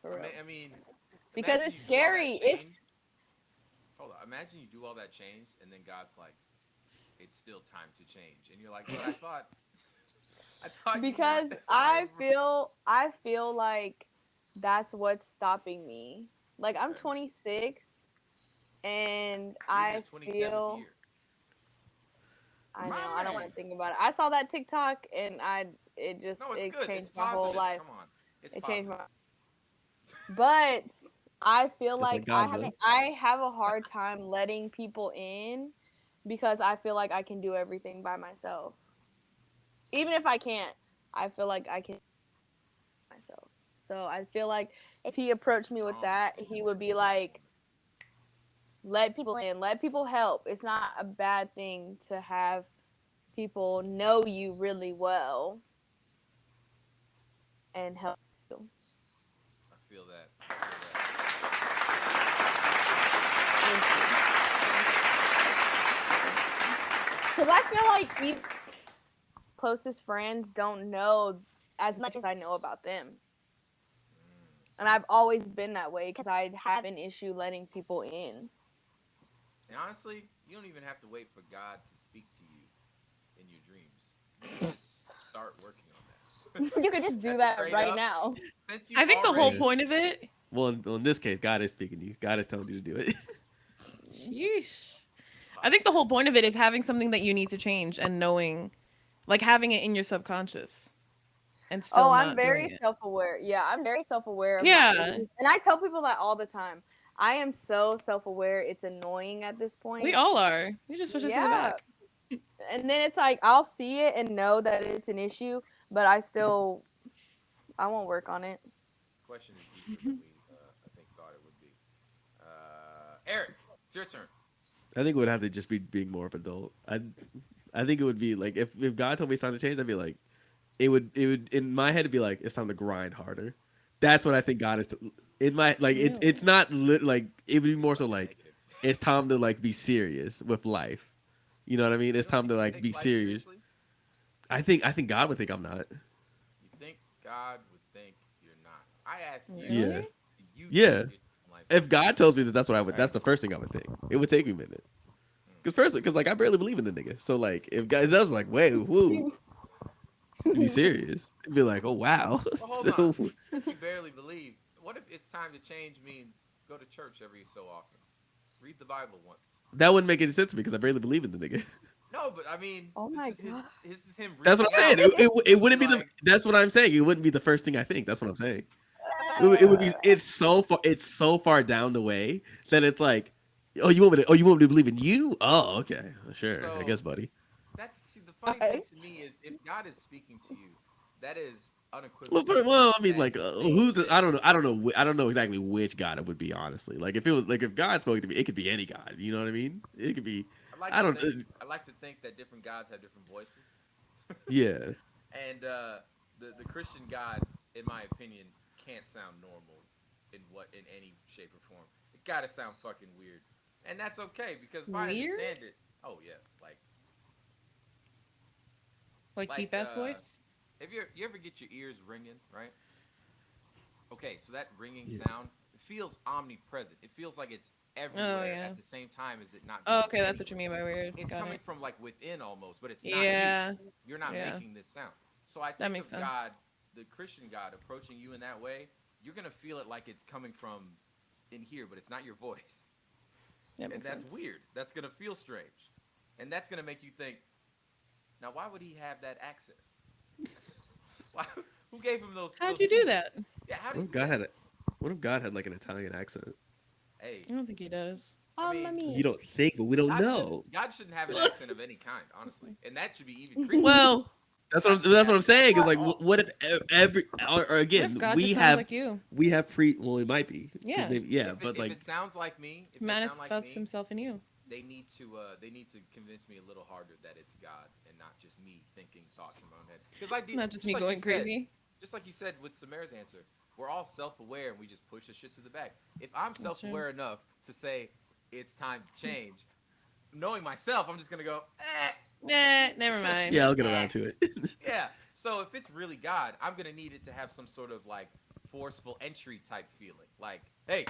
For real. I mean, Because imagine it's you do all that scary. change- It's Hold on. Imagine you do all that change, and then God's like, "It's still time to change," and you're like, "But I thought." You because wanted I that." feel like that's what's stopping me. Like I'm Okay. 26 and You're in I your 27th feel year. I know My I don't want man. to think about it. I saw that TikTok and it No, it's it good. changed It's my whole positive. life. Come on. It's It changed positive. my But I feel Just like like God does. I have a hard time letting people in because I feel like I can do everything by myself. Even if I can't, I feel like I can myself. So I feel like if he approached me with that, he would be like, let people in, let people help. It's not a bad thing to have people know you really well and help you. I feel that. I feel that. Because I feel like even closest friends don't know as much as I know about them. And I've always been that way because I have an issue letting people in. And honestly, you don't even have to wait for God to speak to you in your dreams. You can just start working on that. You could just do That's that straight right up. now. Since you I think the whole already- point of it. Well, in this case, God is speaking to you. God is telling you to do it. Yeesh. I think the whole point of it is having something that you need to change and knowing, like having it in your subconscious, and still. Oh, not I'm very doing it. self-aware. Yeah, I'm very self-aware of my Yeah. issues. And I tell people that all the time. I am so self-aware. It's annoying at this point. We all are. You just push us to the Yeah. back. And then it's like I'll see it and know that it's an issue, but I won't work on it. Question is deeper than we, I think, thought it would be. Eric, it's your turn. I think it would have to just be being more of an adult. I think it would be like if God told me it's time to change, I'd be like, it would in my head it'd be like it's time to grind harder. That's what I think God is. It might like it's not like it would be more so like Negative. it's time to like be serious with life. You know what I mean? It's You don't time to think he like takes be life serious. seriously? I think God would think I'm not. You think God would think you're not? I asked you. Really? Yeah. Do you Yeah. take your life If God tells me that that's what I would, Right. that's the first thing I would think. It would take me a minute. Because like I barely believe in the nigga. So like if guys, that was like, wait, whoo, be serious. It'd be like, oh wow. Well, hold So, on. Since you barely believe, what if it's time to change means go to church every so often? Read the Bible once. that wouldn't make any sense to me because I barely believe in the nigga. No, but I mean, Oh my this is God. this is him. That's what I'm reaching saying. out. It wouldn't be the. Like, That's what I'm saying. It wouldn't be the first thing I think. That's what I'm saying. It would be. It's so far down the way that it's like, you want me to believe in you? Oh, okay, sure, I So- guess, buddy. That's the funny thing to me is if God is speaking to you, that is Well, unequivocal. I mean, that like, who's? I don't know. I don't know exactly which God it would be. Honestly, like, if it was like if God spoke to me, it could be any God. You know what I mean? It could be. I don't. I like to think that different gods have different voices, Yeah. and the Christian God, in my opinion, can't sound normal in any shape or form. It gotta sound fucking weird, and that's okay because if I Weird? understand it, oh yeah, like deep ass uh, voice. if you ever get your ears ringing, right? Okay, so that ringing Yeah. sound feels omnipresent. It feels like it's everywhere yeah. at the same time as it not. Oh, being okay, that's what you anywhere. mean by weird. It's Got coming it. from like within almost, but it's not Yeah. you. You're not Yeah. making this sound. So I think makes of sense. God, the Christian God, approaching you in that way, you're gonna feel it like it's coming from in here, but it's not your voice. That And makes that's sense. weird. That's gonna feel strange. And that's gonna make you think, now why would he have that access? Why, who gave him those? How'd those you do keys? that? Yeah, how What did if God had a? What if God had like an Italian accent? Hey, I don't think he does. I mean, I mean, You don't think, but we don't God know. God shouldn't have an accent of any kind, honestly. And that should be even creepier. Well, that's what I'm saying. Is like, what if or What if again, God we just sounds have like you? Well, it might be. 'Cause Yeah. maybe, yeah, if but like, it sounds like me, if it sound Manifests like me, himself in you. they need to convince me a little harder that it's God and not just me thinking thoughts in my own head. Because I did Not just me like going you said, crazy. just like you said with Samara's answer, we're all self-aware and we just push the shit to the back. If I'm true. self-aware enough to say it's time to change, knowing myself, I'm just gonna go, Nah, never mind. yeah, I'll get around to it. yeah. So if it's really God, I'm gonna need it to have some sort of like forceful entry type feeling. Like, hey,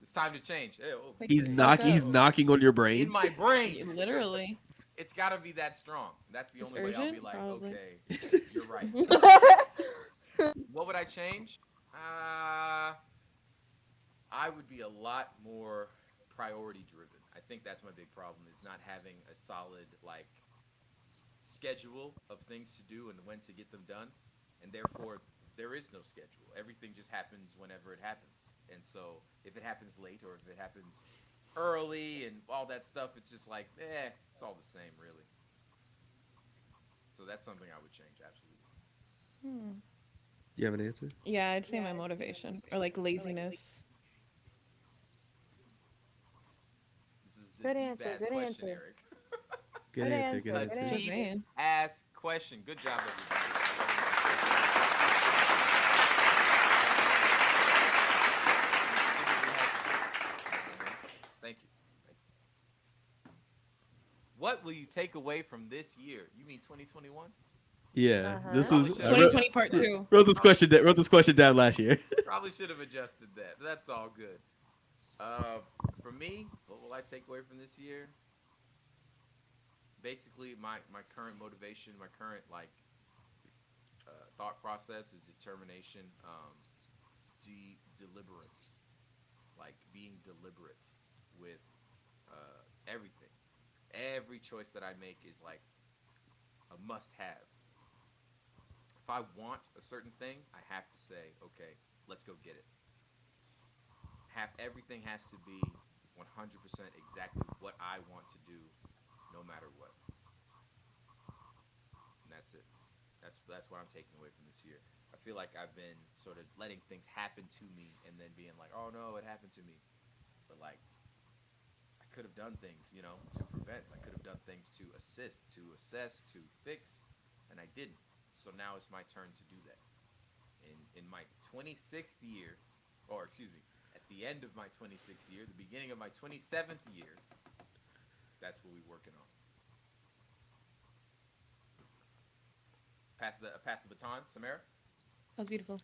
it's time to change. Hey, oh, Like, He's fuck He's up. knocking on your brain. in my brain. Literally. It's gotta be that strong. That's the It's only way I'll be urgent? like, Probably. okay, you're right. What would I change? I would be a lot more priority driven. I think that's my big problem is not having a solid like schedule of things to do and when to get them done, and therefore there is no schedule. Everything just happens whenever it happens, and so if it happens late or if it happens early and all that stuff, it's just like, it's all the same, really. So that's something I would change, absolutely. You have an answer? Yeah, I'd say my motivation or like laziness. This is Good deep answer, ass good question, answer. Eric. Good Good answer. answer, Good good answer. answer. Just saying. Ask question. Good job, everybody. Thank you. What will you take away from this year? You mean 2021? Yeah, Uh-huh. this Probably is. should- I wrote, 2020 part 2. wrote this question. Wrote this question down last year. Probably should have adjusted that. But that's all good. For me, what will I take away from this year? Basically, my current motivation, my current thought process is determination, deliberance, like being deliberate with everything. Every choice that I make is like a must-have. If I want a certain thing, I have to say, okay, let's go get it. Everything has to be 100% exactly what I want to do, no matter what. And that's it. That's what I'm taking away from this year. I feel like I've been sort of letting things happen to me and then being like, oh no, it happened to me. But like, I could have done things, to prevent. I could have done things to assist, to assess, to fix, and I didn't. So now it's my turn to do that. In my 26th year, or excuse me, at the end of my 26th year, the beginning of my 27th year, that's what we're working on. Pass the baton, Samara. That was beautiful.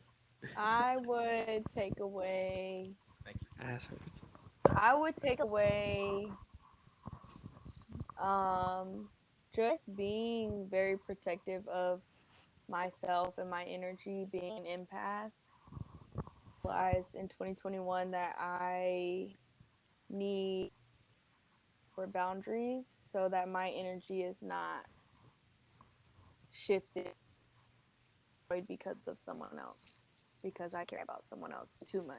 I would take away. Thank you. Ass hurts. I would take away. Just being very protective of myself and my energy, being an empath. Realized in 2021 that I need for boundaries so that my energy is not shifted because of someone else, because I care about someone else too much.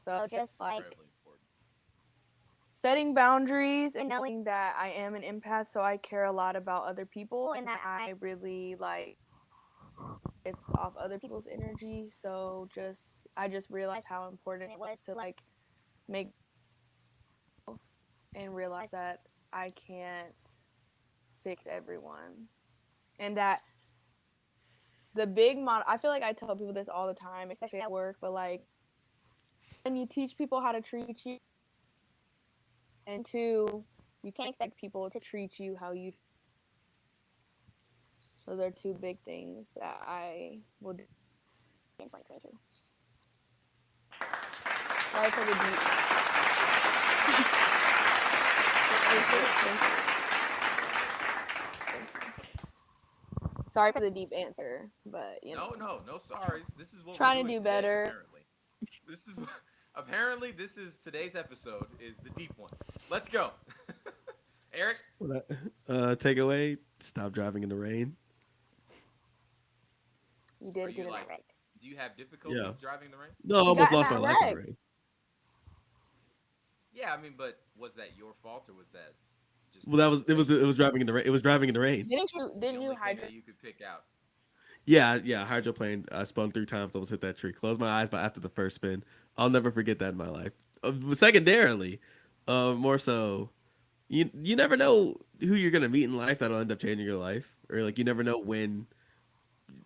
So just like Incredibly important. setting boundaries and knowing that I am an empath, so I care a lot about other people and that I really like it's off other people's energy. So I just realized how important it was to like make and realize that I can't fix everyone. And that the big model, I feel like I tell people this all the time, especially at work, but like when you teach people how to treat you, and two, you can't expect people to treat you how you. Those are two big things that I will do in 2022. Sorry for the deep. Sorry for the deep answer, but you know. No sorries. This is what Trying we're to doing do today, better. Apparently this is today's episode is the deep one. Let's go. Eric? Takeaway, stop driving in the rain. You did Are get you it like, right. do you have difficulties Yeah. driving in the rain? No, I almost got lost my that life in the wrecked. rain. Yeah, I mean, but was that your fault or was that just Well, it was driving in the rain. It was driving in the rain. Didn't the you only thing hydrate? that you could pick out? Yeah, hydroplane. I spun 3 times, almost hit that tree. Closed my eyes, but after the first spin, I'll never forget that in my life. Secondarily, more so, you never know who you're gonna meet in life that'll end up changing your life, or like you never know when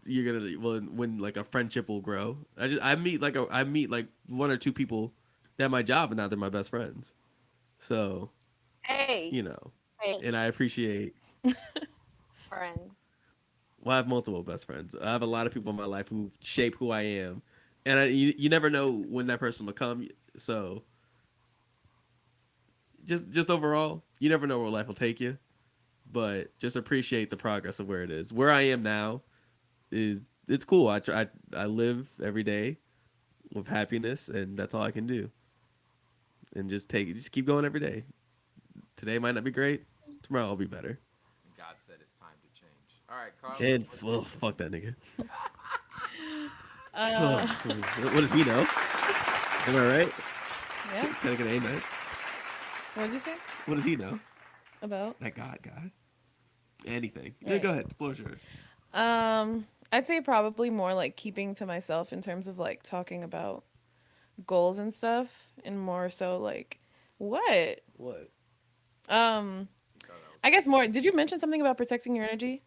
you're gonna when like a friendship will grow. I meet like 1 or 2 people at my job, and now they're my best friends. So Hey, and I appreciate. friend. Well, I have multiple best friends. I have a lot of people in my life who shape who I am, and you never know when that person will come. So, just overall, you never know where life will take you, but just appreciate the progress of where it is. Where I am now it's cool. I live every day with happiness, and that's all I can do. And just keep going every day. Today might not be great. Tomorrow will be better. And God said it's time to change. All right, Carl. And fuck that nigga. Uh, What does he know? Am I right? yeah. Can I get an amen? What did you say What does he know? about? That God. Anything. Yeah, Right. go ahead. The floor's yours. I'd say probably more like keeping to myself in terms of like talking about goals and stuff, and more so like what? What? I guess more. Did you mention something about protecting your energy?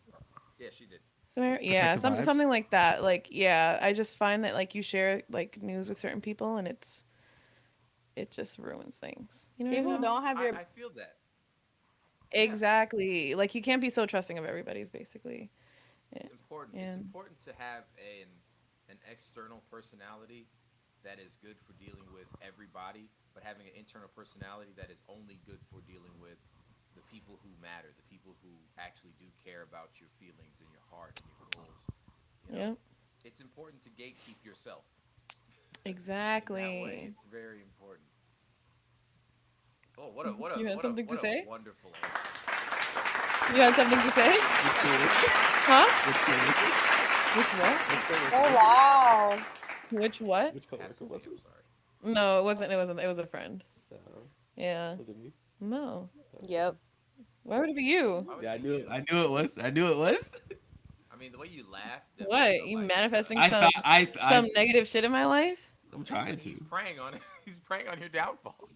Yeah, she did. Samara? Yeah, the vibes? something like that. Like, yeah, I just find that like you share like news with certain people, and it just ruins things. You know what I People mean? don't have your I feel that. Exactly. Like you can't be so trusting of everybody's basically. It's important. And- It's important to have an external personality that is good for dealing with everybody, but having an internal personality that is only good for dealing with the people who matter, the people who actually do care about your feelings and your heart and your goals. You know, it's important to gatekeep yourself. Exactly. In that way, it's very important. Oh, what a You had something to say? Wonderful. You had something to say? Huh? Which what? Oh wow. Which what? Which coworker was it? I'm sorry. No, it wasn't. It was a friend. Yeah. Was it me? No. Yep. Why would it be you? Why would Yeah, I it be knew you? it. I knew it was. I knew it was. I mean, the way you laughed. What? You manifesting I some thought I some negative shit in my life? I'm trying He's to. preying on it. He's preying on your downfall.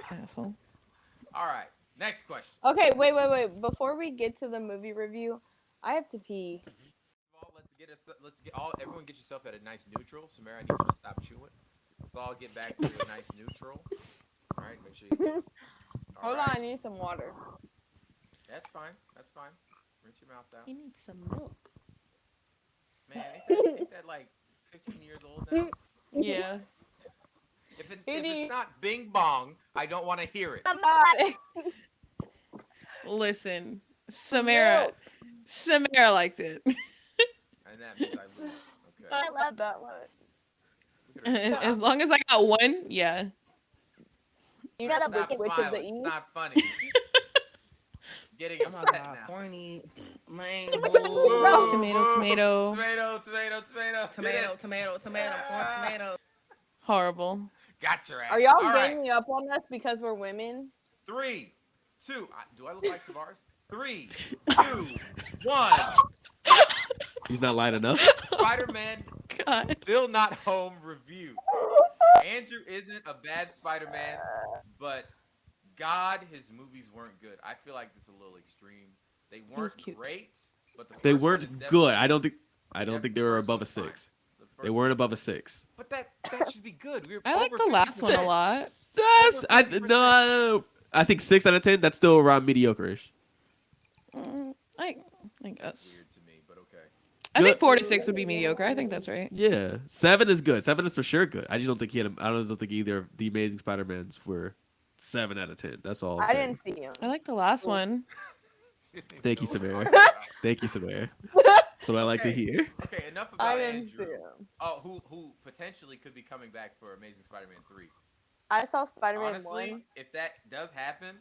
Asshole. All right. Next question. Okay, wait. Before we get to the movie review, I have to pee. First of all, let's everyone get yourself at a nice neutral. Samara, I need you to stop chewing. Let's all get back to a nice neutral. All right, make sure you. Hold on, I need some water. That's fine. That's fine. Rinse your mouth out. You need some milk. Man, ain't that like 15 years old now? Yeah. If it's not Bing Bong, I don't want to hear it. Listen, Samara likes it. And that means I lose. Okay. I love that one. Look at her. As long as I got one, yeah. You got a Stop wicked witch of the smiling. east. It's not funny. Getting upset now. Corny. Man. Boo. Tomato, tomato. Corn tomato. Horrible. Got your ass. Are y'all All right. ganging up on us because we're women? 3, 2. Do I look like Tavares? 3, 2, 1. He's not light enough. Spider-Man God. Still Not Home review. Andrew isn't a bad Spider-Man, but God, his movies weren't good. I feel like it's a little extreme. They weren't cute. great, but the They first one is weren't definitely good. I don't think they were first above a one's fine. 6. The They first weren't one- above a 6. But that should be good. We were I like over the last one a 50%. lot. Yes, I 50%. no. I think 6 out of 10. That's still around mediocre-ish. I guess. Weird to me, but okay. I think 4 to 6 would be mediocre. I think that's right. Yeah, 7 is good. 7 is for sure good. I just don't think I don't think either of the Amazing Spider-Mans were 7 out of 10. That's all. I'm I saying. didn't see him. I like the last one. Thank you, No, Samara. fuck about. Thank you, Samara. That's what I like to Okay. hear. Okay, enough I about didn't see Andrew. him. Oh, who potentially could be coming back for Amazing Spider-Man 3. I saw Spider-Man Honestly, 1. if that does happen,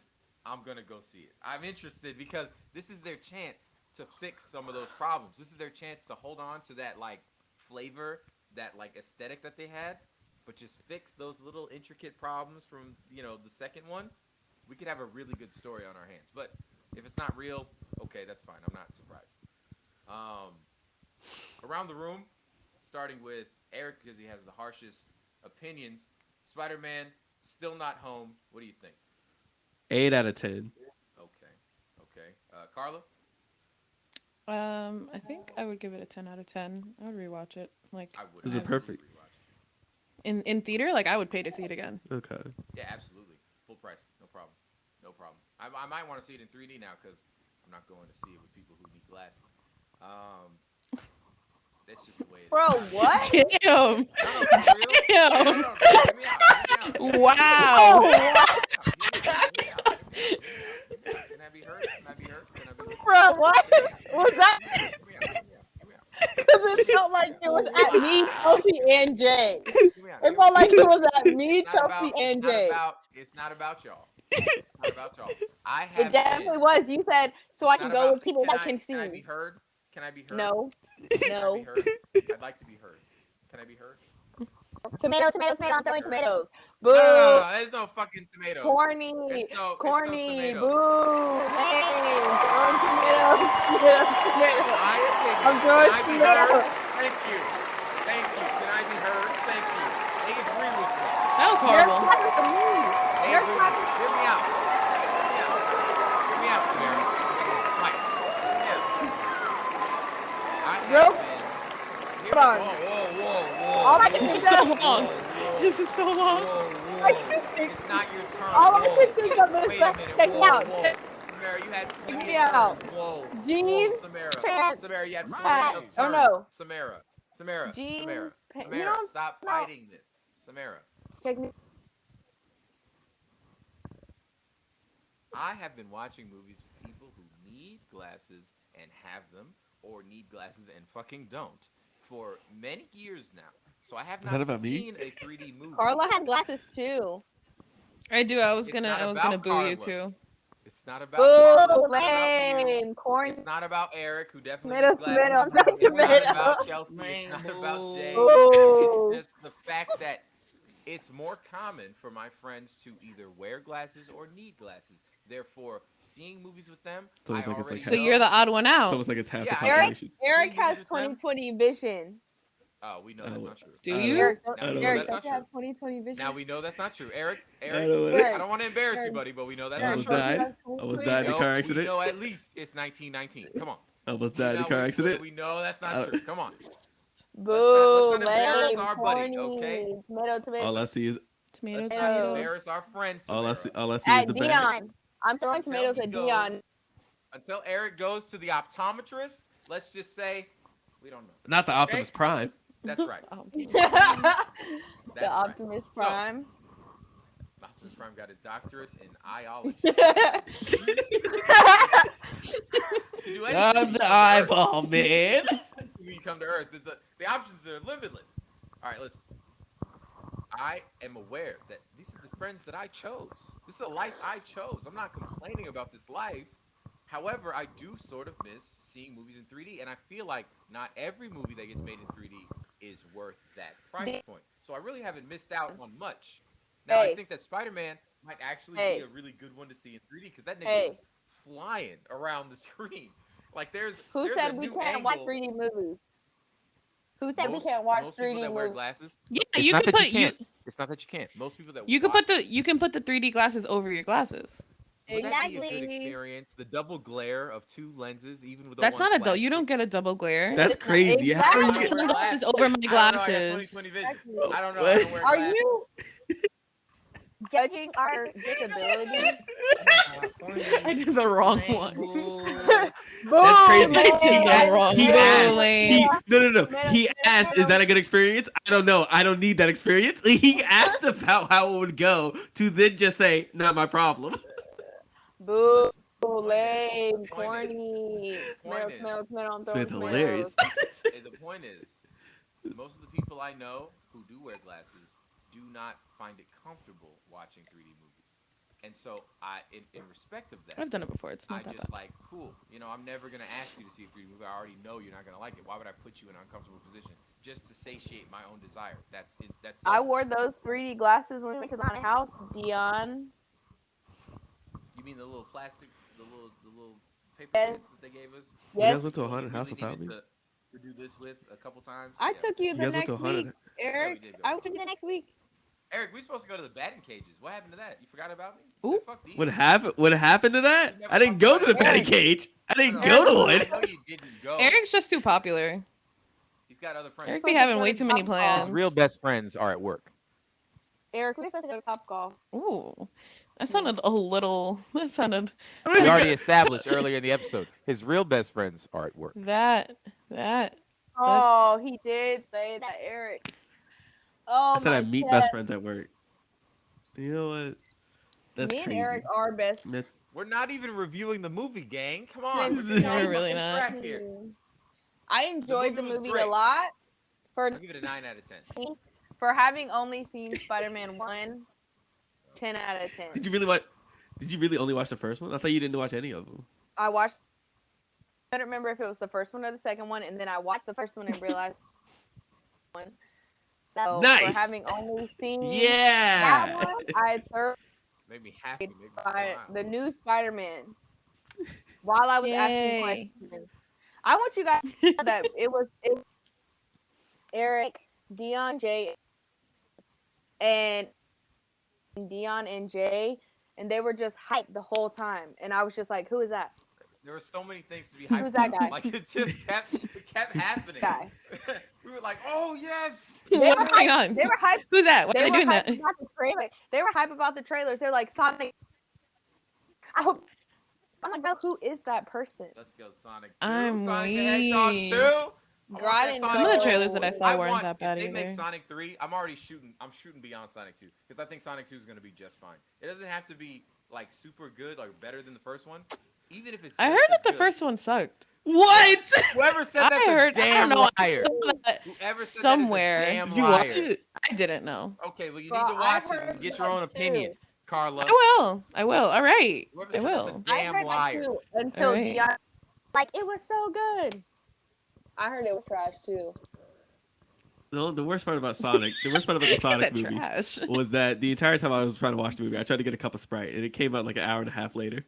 I'm gonna go see it. I'm interested because this is their chance to fix some of those problems. This is their chance to hold on to that like flavor, that like aesthetic that they had, but just fix those little intricate problems from the second one. We could have a really good story on our hands. But if it's not real, okay, that's fine. I'm not surprised. Around the room, starting with Eric because he has the harshest opinions. Spider-Man, Still Not Home. What do you think? 8 out of 10. Okay. Carla? I think I would give it a 10 out of 10. I would rewatch it. Like I would. This is absolutely perfect. rewatch it. in theater, like I would pay to see it again. Okay. Yeah, absolutely. Full price. No problem. I might want to see it in 3D now because I'm not going to see it with people who need glasses. That's just the way it is. Bro, what? Damn. No, for real? Damn. No, hear me out. Wow. Can I be heard? Bro, what was that? Hear me out. Because it felt like it was at me, Chelsea, and Jay. Hear me out. It felt like it was at me, It's not Chelsea, about- and Jay. It's not about y'all. It's not about y'all. I have It definitely been- was. You said so I it's can not go about- with people that can Can I be see. heard? Can I be heard? No, Can I no. be heard? I'd like to be heard. Can I be heard? Tomato. I'm throwing tomatoes. No, Boo. there's no fucking tomatoes. Corny. It's no Corny. tomatoes. Boo. Hey, throwing tomatoes. Tomatoes. I'm Can throwing I be heard? tomatoes. Thank you. Can I be heard? Thank you. They agree with me. That was You're horrible. talking to me. They You're agree with me. talking. Hear me out. Hear me out, Samara. Mike. Yeah. I have Real- been- Hold on. Whoa. All I can This is think so of. long. This is so long. I can think. It's not your turn. All I Whoa. can think of is Wait a minute. check me out. Samara, you had plenty me of out. turns. Whoa. Jeans, Samara. pants, Samara, you had plenty hat. of turns. Oh, no. Samara. Jeans, Samara. pants. You Samara, don't stop know. fighting this. Samara. Check me. I have been watching movies with people who need glasses and have them, or need glasses and fucking don't, for many years now. So I have Is that not about me? seen a 3D movie. Carla has glasses too. I do. I was It's gonna not boo about you Carla. too. It's not about Boo, Carla. It's not about you. lame, corny. It's not about Eric, who definitely Tomato, needs glasses. tomato, I'm throwing It's not tomato. about Chelsea. Man, It's not about Jay. Boo. It's just the fact that it's more common for my friends to either wear glasses or need glasses. Therefore, seeing movies with them, It's almost I like it's already like So know. you're the odd one It's out. almost like it's half Yeah, the Eric- population. Eric Seeing has movies with them, 20/20 vision. Oh, we know that's not true. Do I you? Eric, I don't know. Eric, That's don't you not have 20/20 vision? Now we know that's not true. Eric, I Eric, don't Eric, I don't want to embarrass you, Eric, buddy, but we know that's Eric, almost not true. don't you died. have Almost 20/20 died in a No, car we accident. know at least it's 1919. Come on. Almost died in a car accident. We know that's not Uh, true. Come on. Boo, let's not embarrass lame, our buddy, corny, okay? tomato. All I see is Tomato, Let's Tomato. not tomato. embarrass our friend. all I Samara. see is At the bag. Dion. I'm throwing Until tomatoes he at goes- Dion. Until Eric goes to the optometrist, let's just say we don't know. Not the Optimus Prime. That's right. The That's right. Optimus So- Prime. Optimus Prime got his doctorate in eyeology. To do anything I'm when you the come to eyeball man. Earth- when you come to Earth, the options are limitless. All right, listen. I am aware that these are the friends that I chose. This is a life I chose. I'm not complaining about this life. However, I do sort of miss seeing movies in 3D, and I feel like not every movie that gets made in 3D is worth that price point. So I really haven't missed out on much. Now, I Hey. think that Spider-Man might actually Hey. be a really good one to see in 3D because that nigga Hey. was flying around the screen. Like there's Who there's said a we new can't watch angle. 3D movies? Who said we Most- can't watch most people 3D that wear movies? glasses. Yeah, It's you not can that put you you. can't. It's not that you can't. Most people that You can watch, put the 3D glasses over your glasses. would that be a good Exactly. experience? The double glare of two lenses, even with That's one not a double. You plastic. don't get a double glare. That's crazy. How are Exactly. you I don't get- wear Sunglasses glasses. over my I don't know, I got glasses. 20/20 vision. Exactly. I don't know. I don't wear Are glasses. you judging our disability? I did the wrong Lame, one. boo. That's crazy. Lame. He asked- wrong. he Boo, asked- lame. No. Tomato, He tomato, asked, "Is that a good experience?" I don't know. I don't need that experience. He asked about how it would go to then just say, "Not my problem." Boo, lame, Point is- corny. point Tomato, is- tomato. I'm So throwing it's hilarious. tomatoes. And the point is, most of the people I know who do wear glasses do not find it comfortable watching 3D movies. And so in respect of that, I've done it before. It's I not that just bad. like, cool. I'm never gonna ask you to see a 3D movie. I already know you're not gonna like it. Why would I put you in an uncomfortable position just to satiate my own desire? That's it. That's I selfish. wore those 3D glasses when we went to my house, Dion. You mean the little plastic, the little paper Yes. kits that they gave us? You guys Yes, went to a Well, haunted we house really without me. needed to do this with a couple times. I Yeah. took you the guys went next to a haunted- week, Yeah, we Eric. did go. I took you the next week. Eric, we supposed to go to the batting cages. What happened to that? You forgot about me? Ooh. Said, fuck these. What happened? What happened to that? You never I didn't talked go about to the it. batting Eric. cage. I didn't No, go to I one. know you didn't go. Eric's just too popular. He's got other friends. Eric be having way too many His plans. His real best friends are at work. Eric, we're supposed to go to Topgolf. Ooh, that sounded a little. That sounded. We already established earlier in the episode. His real best friends are at work. That. Oh, he did say that, Eric. Oh, I said I my meet chest. best friends at work. You know what? That's Me and crazy. Eric are best. That's- We're not even reviewing the movie, gang. Come on. friends. We're We're really not. track here. I enjoyed the movie was movie great. a lot for I'll give it a 9 out of 10. having only seen Spider-Man 1. 10 out of 10. Did you really watch? Did you really only watch the first one? I thought you didn't watch any of them. I watched. I don't remember if it was the first one or the second one, and then I watched the first one and realized one. So Nice. for having only seen that Yeah. one, I third Made me happy. Made me the smile. new Spider-Man. While I was asking Yay. questions, I want you guys to know that it was Eric, Dion, Jay, and Dion and Jay, and they were just hyped the whole time, and I was just like, "Who is that There were so many things to be Who's hyped that about. guy? Like it just kept happening. guy?" We were like, oh yes. They What's were going hyped- on? They were hyped. Who's that? Why are They they were doing hyped that? about the trailer. They were hyped about the trailers. They're like Sonic. I hope. I'm like, bro, who is that person? Let's go Sonic 2. I'm Sonic the Hedgehog 2. weak. I want Girl, I that didn't Sonic Some of the know. trailers that I saw weren't want, that bad if they make either. Sonic 3, I'm shooting beyond Sonic 2 because I think Sonic 2 is going to be just fine. It doesn't have to be like super good, like better than the first one. Even if it's I just heard as that the good. first one sucked. What? Whoever said I that's heard. a I damn don't know. I liar. saw that Whoever said somewhere. that is a damn Did you liar. watch it? I didn't know. Okay, well you Bro, need to I watch it heard and get your own that too. opinion, Carla. I will. All right. Whoever I said that's will. a I damn heard liar. that too until Alright. Dion. Like it was so good. I heard it was trash too. The worst part about Sonic, the worst part about the Is Sonic that movie trash? was that the entire time I was trying to watch the movie, I tried to get a cup of Sprite, and it came out like an hour and a half later.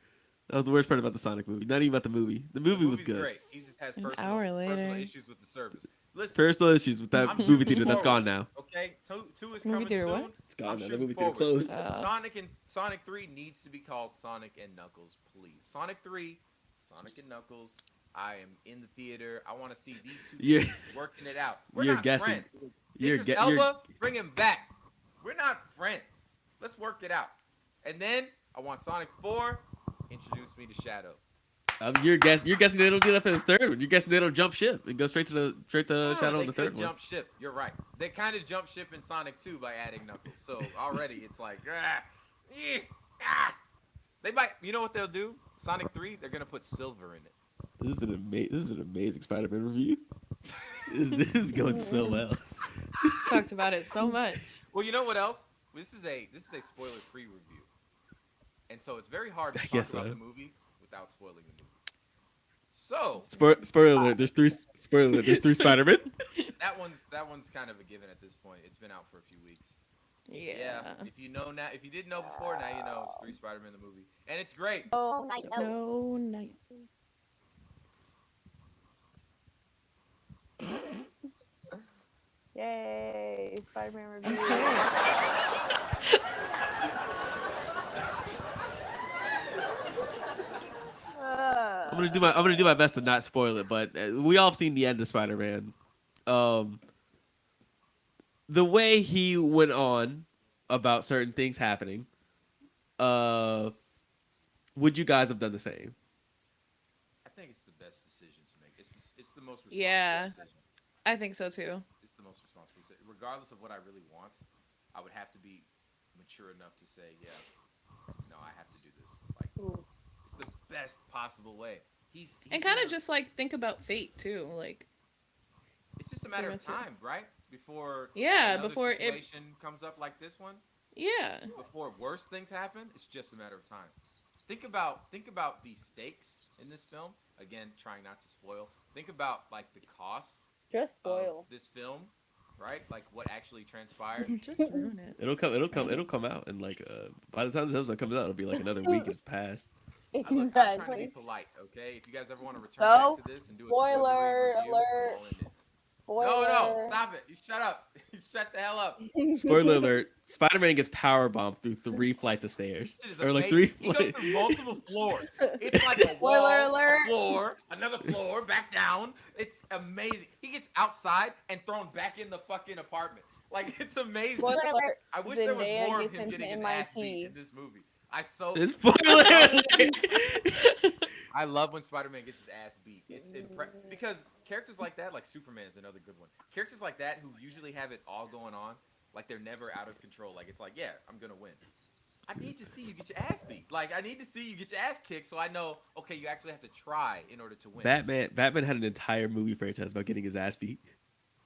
That was the worst part about the Sonic movie. Not even about the movie. The movie was movie's good. Great. He just has An personal, hour personal later. issues with the service. Listen, Personal issues with that I'm movie shooting theater that's forward, gone now. Okay, two is Movie coming theater soon. what? It's gone I'm now. The shooting movie theater forward. closed. Sonic 3 needs to be called Sonic and Knuckles, please. Sonic 3, Sonic and Knuckles. I am in the theater. I want to see these two You're- kids working it out. We're you're not guessing. friends. You're Idris ge- you're- Elba, bring him back. We're not friends. Let's work it out. And then I want Sonic 4. Introduce me to Shadow. You're guessing they don't do that for the third one. You're guessing they don't jump ship and go straight to Shadow They in the could third one. jump ship. You're right. They kind of jump ship in Sonic 2 by adding Knuckles. So already it's like, They might. You know what they'll do? Sonic 3. They're gonna put silver in it. This is an amazing Spider-Man review. This is going so well. Talked about it so much. Well, you know what else? This is a spoiler-free review, and so it's very hard to I talk guess about so. the movie without spoiling the movie. So Spoiler alert! There's three Spider-Man. that one's kind of a given at this point. It's been out for a few weeks. Yeah. If you know now, if you didn't know before, now you know. It's 3 Spider-Man the movie, and it's great. Oh, night. No night. Yay, Spider-Man review. I'm gonna do my best to not spoil it, but we all have seen the end of Spider-Man. The way he went on about certain things happening, would you guys have done the same? I think it's the best decision to make. It's the most responsible Yeah. decision. I think so too. It's the most responsible decision. Regardless of what I really want, I would have to be mature enough to say, yeah, no, I have to do this. Like, it's the best possible way. He's And kind in of a- just like think about fate too. Like, It's just a matter of much it. time, right? Before Yeah, another before it- situation comes up like this one, yeah. before worse things happen, it's just a matter of time. Think about the stakes in this film. Again, trying not to spoil. Think about like the cost Just of spoil. this film, right? Like what actually transpired. Just ruin it. It'll come out, and like by the time this episode comes out, it'll be like another week has passed. I'm trying to be Exactly. polite, okay? If you guys ever want to return So, back to this and do a spoiler spoiler review, alert. I'm all in it. Spoiler. No, stop it! You shut up! You shut the hell up! Spoiler alert: Spider-Man gets power bombed through 3 flights of stairs, Shit is or like amazing. 3 He goes through multiple floors. It's like a Spoiler wall, alert. a floor, another floor, back down. It's amazing. He gets outside and thrown back in the fucking apartment. Like it's amazing. Spoiler alert. I wish there was Zendaya more of gets him into getting his ass beat MIT. in this movie. I It's spoiler alert. I love when Spider-Man gets his ass beat. It's because characters like that, like Superman is another good one. Characters like that who usually have it all going on, like they're never out of control. Like it's like, yeah, I'm gonna win. I need to see you get your ass beat. Like I need to see you get your ass kicked, so I know, okay, you actually have to try in order to win. Batman had an entire movie franchise about getting his ass beat.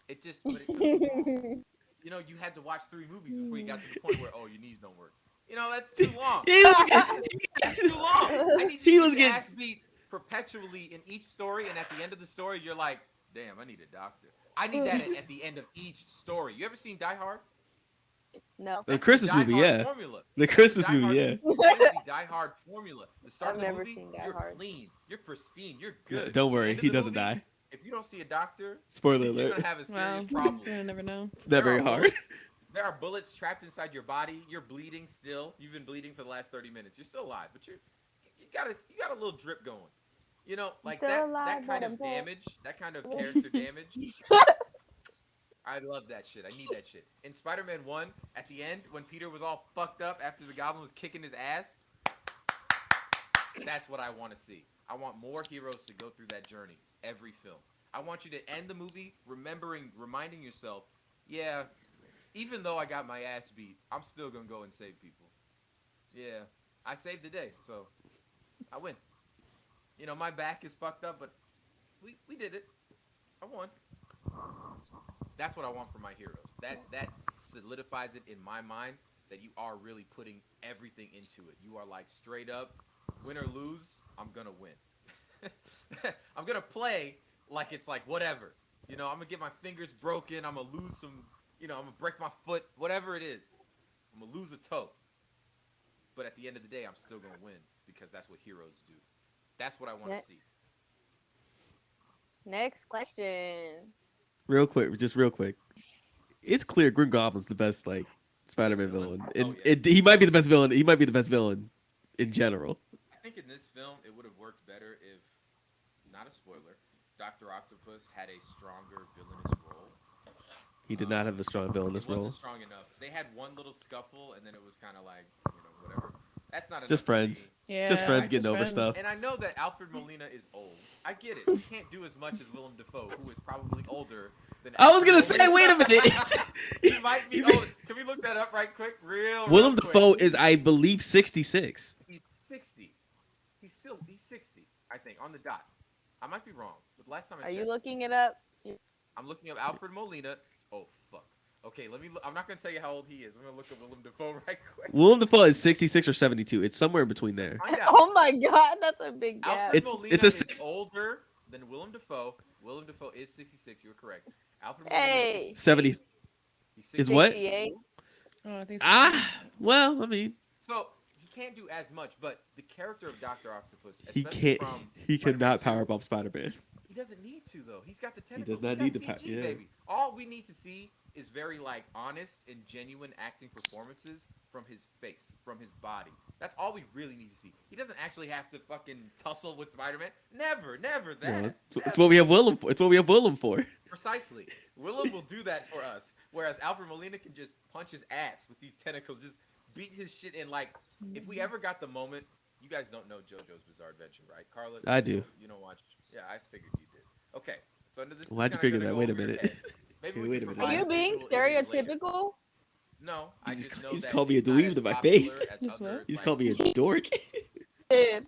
It just, but it took too long. You know, you had to watch 3 movies before you got to the point where, oh, your knees don't work. You know, that's too long. That's too long. I need you to get your ass beat perpetually in each story, and at the end of the story, you're like, damn, I need a doctor. I need that at the end of each story. You ever seen Die Hard? No. The Christmas Die movie, Hard yeah. Formula. The Christmas Die movie, Hard- yeah. That is the Die Hard formula. The start I've of the never movie, seen Die you're Hard. clean, you're pristine, you're good. Don't At the worry, end of he the doesn't movie, die. If you don't see a doctor, Spoiler you're alert. gonna have a serious Wow. problem. I never know. It's not very There are hard. bullets- There are bullets trapped inside your body. You're bleeding still. You've been bleeding for the last 30 minutes. You're still alive, but you got a little drip going. You know, like Still that alive, kind but of I'm dead. damage, that kind of character damage. I love that shit. I need that shit. In Spider-Man 1, at the end, when Peter was all fucked up after the Goblin was kicking his ass, that's what I want to see. I want more heroes to go through that journey every film. I want you to end the movie reminding yourself, yeah, even though I got my ass beat, I'm still gonna go and save people. Yeah, I saved the day, so I win. You know, my back is fucked up, but we did it. I won. That's what I want for my heroes. That solidifies it in my mind that you are really putting everything into it. You are like straight up, win or lose, I'm gonna win. I'm gonna play like it's like whatever. You know, I'm gonna get my fingers broken. I'm gonna lose some. You know, I'm gonna break my foot. Whatever it is, I'm gonna lose a toe. But at the end of the day, I'm still gonna win because that's what heroes do. That's what I want to see. Next question. real quick, just real quick. It's clear Green Goblin's the best like Spider-Man villain. And he might be the best villain. He might be the best villain in general. I think in this film it would have worked better if, not a spoiler, Dr. Octopus had a stronger villainous role. He did not have a strong villainous It wasn't role. strong enough. They had one little scuffle, and then it was kind of like, whatever. That's not enough. Just friends. For me. Yeah, Just friends just getting over friends. stuff. And I know that Alfred Molina is old. I get it. He can't do as much as Willem Dafoe, who is probably older than. I was gonna Alfred say, Molina. wait a minute. He might be older. Can we look that up right quick? Willem real quick. Dafoe is, I believe, 66. He's 60. He's 60, I think, on the dot. I might be wrong, but last time I Are checked, you looking it up? I'm looking up Alfred Molina. Oh fuck. Okay, let me look. I'm not gonna tell you how old he is. I'm gonna look up Willem Dafoe right quick. Willem Dafoe is 66 or 72. It's somewhere in between there. Find out. Oh my god, that's a big gap. Alfred It's- Molina it's a is six- older than Willem Dafoe. Willem Dafoe is 66. You're correct. Alfred Hey. Molina is 70 He's is what? 68. Oh, I think so. Well, I mean, So he can't do as much, but the character of Dr. Octopus, he especially can't. from He cannot Spider-Man power 2, bomb Spider-Man. He doesn't need to though. He's got the He tentacles. does not got need to CG, yeah. baby. All we need to see is very like honest and genuine acting performances from his face, from his body. That's all we really need to see. He doesn't actually have to fucking tussle with Spider-Man. Never that. No, it's Never. what we have Willem for. It's what we have Willem for. Precisely. Willem will do that for us, whereas Alfred Molina can just punch his ass with these tentacles, just beat his shit in. Like, if we ever got the moment, you guys don't know JoJo's Bizarre Adventure, right, Carla? I do. You don't watch? Yeah, I figured you did. Okay, so under this. is Why'd you kinda figure gonna that? go Wait a over your minute. head. Maybe we Wait can a minute. Are provide you being visual images later. stereotypical? No, I You just just- know you just that called me a he's not dweeb as to my popular face. as Just other, what? He's like, called me a dork. Did.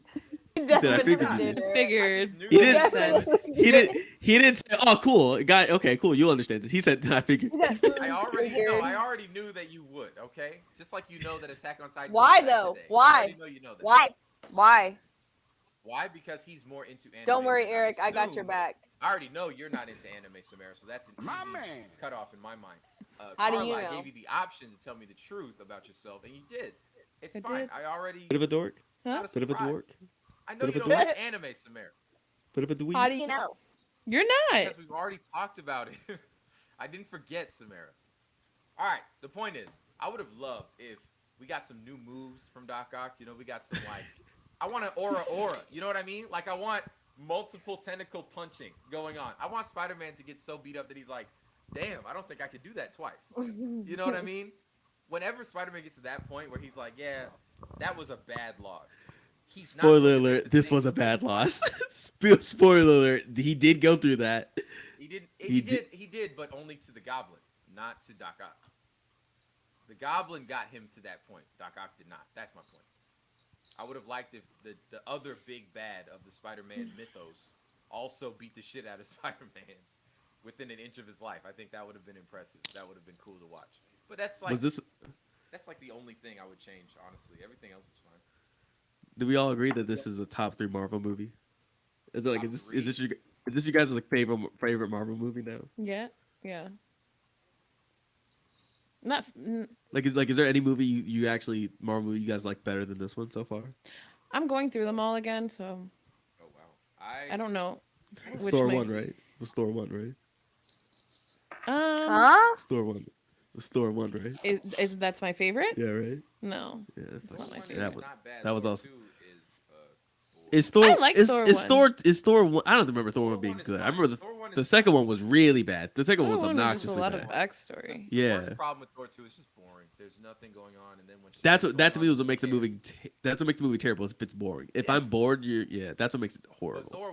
He said, "I definitely figured you did. did." Eric. Figured. I just knew He that. didn't- He didn't say, "Oh, cool, got okay, cool. You'll understand this." He said, "I figured." He said, I already figured. know. I already knew that you would. Okay, just like you know that Attack on Titan. Why, was back though? today. I Why? already know you know that. Why? Why? Because he's more into anime. Don't worry, than Eric. I got your assume. back. I already know you're not into anime, Samara, so that's an My easy man. cut off in my mind. How do Carla, you I know? gave you the option to tell me the truth about yourself, and you did. It's I fine. did. I already. Bit of a dork. not a Bit of a surprise. dork. I know Bit you of a don't dork. like anime, Samara, Bit of a dweeb. How do you know? You're not. because we've already talked about it. I didn't forget, Samara. All right. The point is, I would have loved if we got some new moves from Doc Ock. You know, we got some like, I want an aura. You know what I mean? Like I want multiple tentacle punching going on. I want Spider-Man to get so beat up that he's like, damn, I don't think I could do that twice. You know what I mean? Whenever Spider-Man gets to that point where he's like, yeah, that was a bad loss. He's not Spoiler gonna make alert: the this same was a mistake bad loss. Spoiler alert: he did go through that. He did. He He did, but only to the Goblin, not to Doc Ock. The Goblin got him to that point. Doc Ock did not. That's my point. I would have liked if the other big bad of the Spider-Man mythos also beat the shit out of Spider-Man within an inch of his life. I think that would have been impressive. That would have been cool to watch. But that's like Was this? that's like the only thing I would change. Honestly, everything else is fine. Do we all agree that this is a top 3 Marvel movie? Is it like Top is three? this your guys' like favorite Marvel movie now? Yeah. Not. Is there any movie you actually Marvel movie you guys like better than this one so far? I'm going through them all again, so Oh wow. I don't know. Which Thor might- 1, right? It was Thor 1, right? Huh? It's Thor 1. It was Thor 1, right? Is that's my favorite? Yeah, right. No. Yeah, It's not my One favorite. that is one. not bad. that was Thor awesome. 2 is, Is Thor? I like is, Thor is 1. Thor? Is Thor? 1, I don't remember Thor 1 Thor being 1 is good. I fine. remember Thor 1 the is second fine. one was really bad. The second one was Thor 1 was just obnoxiously a lot bad. of backstory. The Yeah, worst problem with Thor 2 is just boring. There's nothing going on, and then when that's shit's what that to going me on, was what makes a you care. movie. That's what makes a movie terrible. Is if it's boring. If Yeah. I'm bored, that's what makes it But horrible. Thor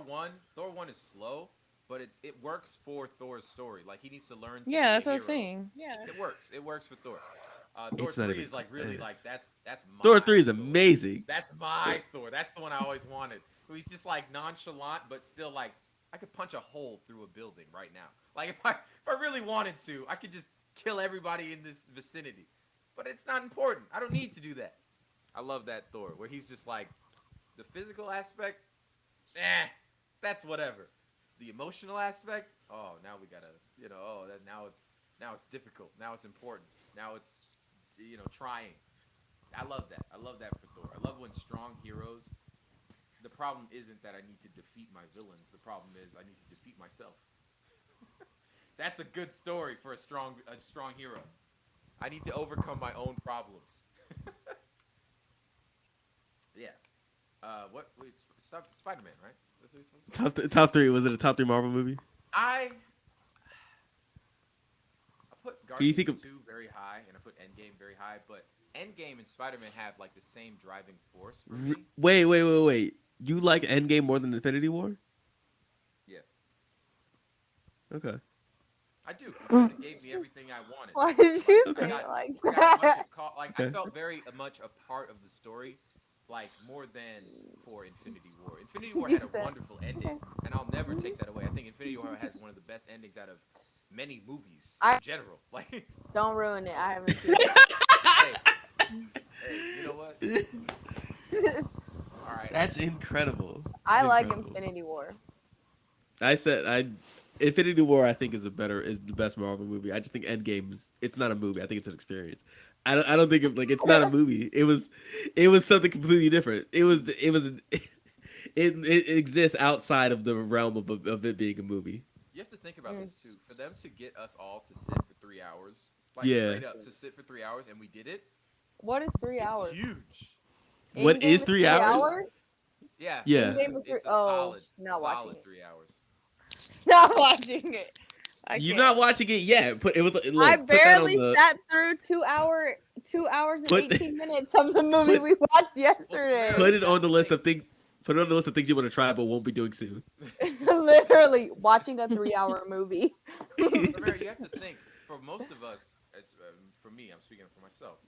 1 is slow, but it works for Thor's story. Like he needs to learn. To Yeah, be a that's what I was hero. saying. It works. It works for Thor. Thor It's not 3 even- is like really yeah. like that's my Thor 3 is Thor. amazing. That's my Thor. That's the one I always wanted. He's just like nonchalant, but still like I could punch a hole through a building right now. Like if I really wanted to, I could just kill everybody in this vicinity. But it's not important. I don't need to do that. I love that Thor, where he's just like the physical aspect, that's whatever. The emotional aspect, oh, now we gotta, now it's difficult. Now it's important. Now it's, trying. I love that. I love that for Thor. I love when strong heroes. The problem isn't that I need to defeat my villains. The problem is I need to defeat myself. That's a good story for a strong hero. I need to overcome my own problems. Yeah. What? Wait, Spider-Man, right? That's what you're supposed to say? Top three. Was it a top three Marvel movie? I put Can you Guardians think of- 2 very high, and I put Endgame very high, but Endgame and Spider-Man have like the same driving force for me. Wait. You like Endgame more than Infinity War? Yeah, Okay. I do. It gave me everything I wanted. Why did you Okay. say it like I got a bunch that? of I Okay. felt very much a part of the story, like more than for Infinity War. Infinity War had a wonderful ending, and I'll never take that away. I think Infinity War has one of the best endings out of many movies in general. Like, Don't ruin it. I haven't seen hey, you know what? it. All right. That's incredible. I That's like incredible. Infinity War. Infinity War I think is the best Marvel movie. I just think Endgame's it's not a movie. I think it's an experience. I don't think of it's not a movie. It was something completely different. It exists outside of the realm of it being a movie. You have to think about this too. For them to get us all to sit for 3 hours, like Yeah. straight up to sit for 3 hours, and we did it. What is 3 hours? Huge. What Endgame is 3 hours? Yeah. Yeah. Endgame is It's a not watching solid it. 3 hours. Not watching it. I You're can't. not watching it yet. But it was. Look, I put that on barely the- sat through 2 hours and Put- 18 minutes of the movie put- we watched yesterday. Put it on the list of things. Put it on the list of things you want to try but won't be doing soon. Literally watching a 3-hour movie. Remember, you have to think. For most of us, for me, I'm speaking for myself.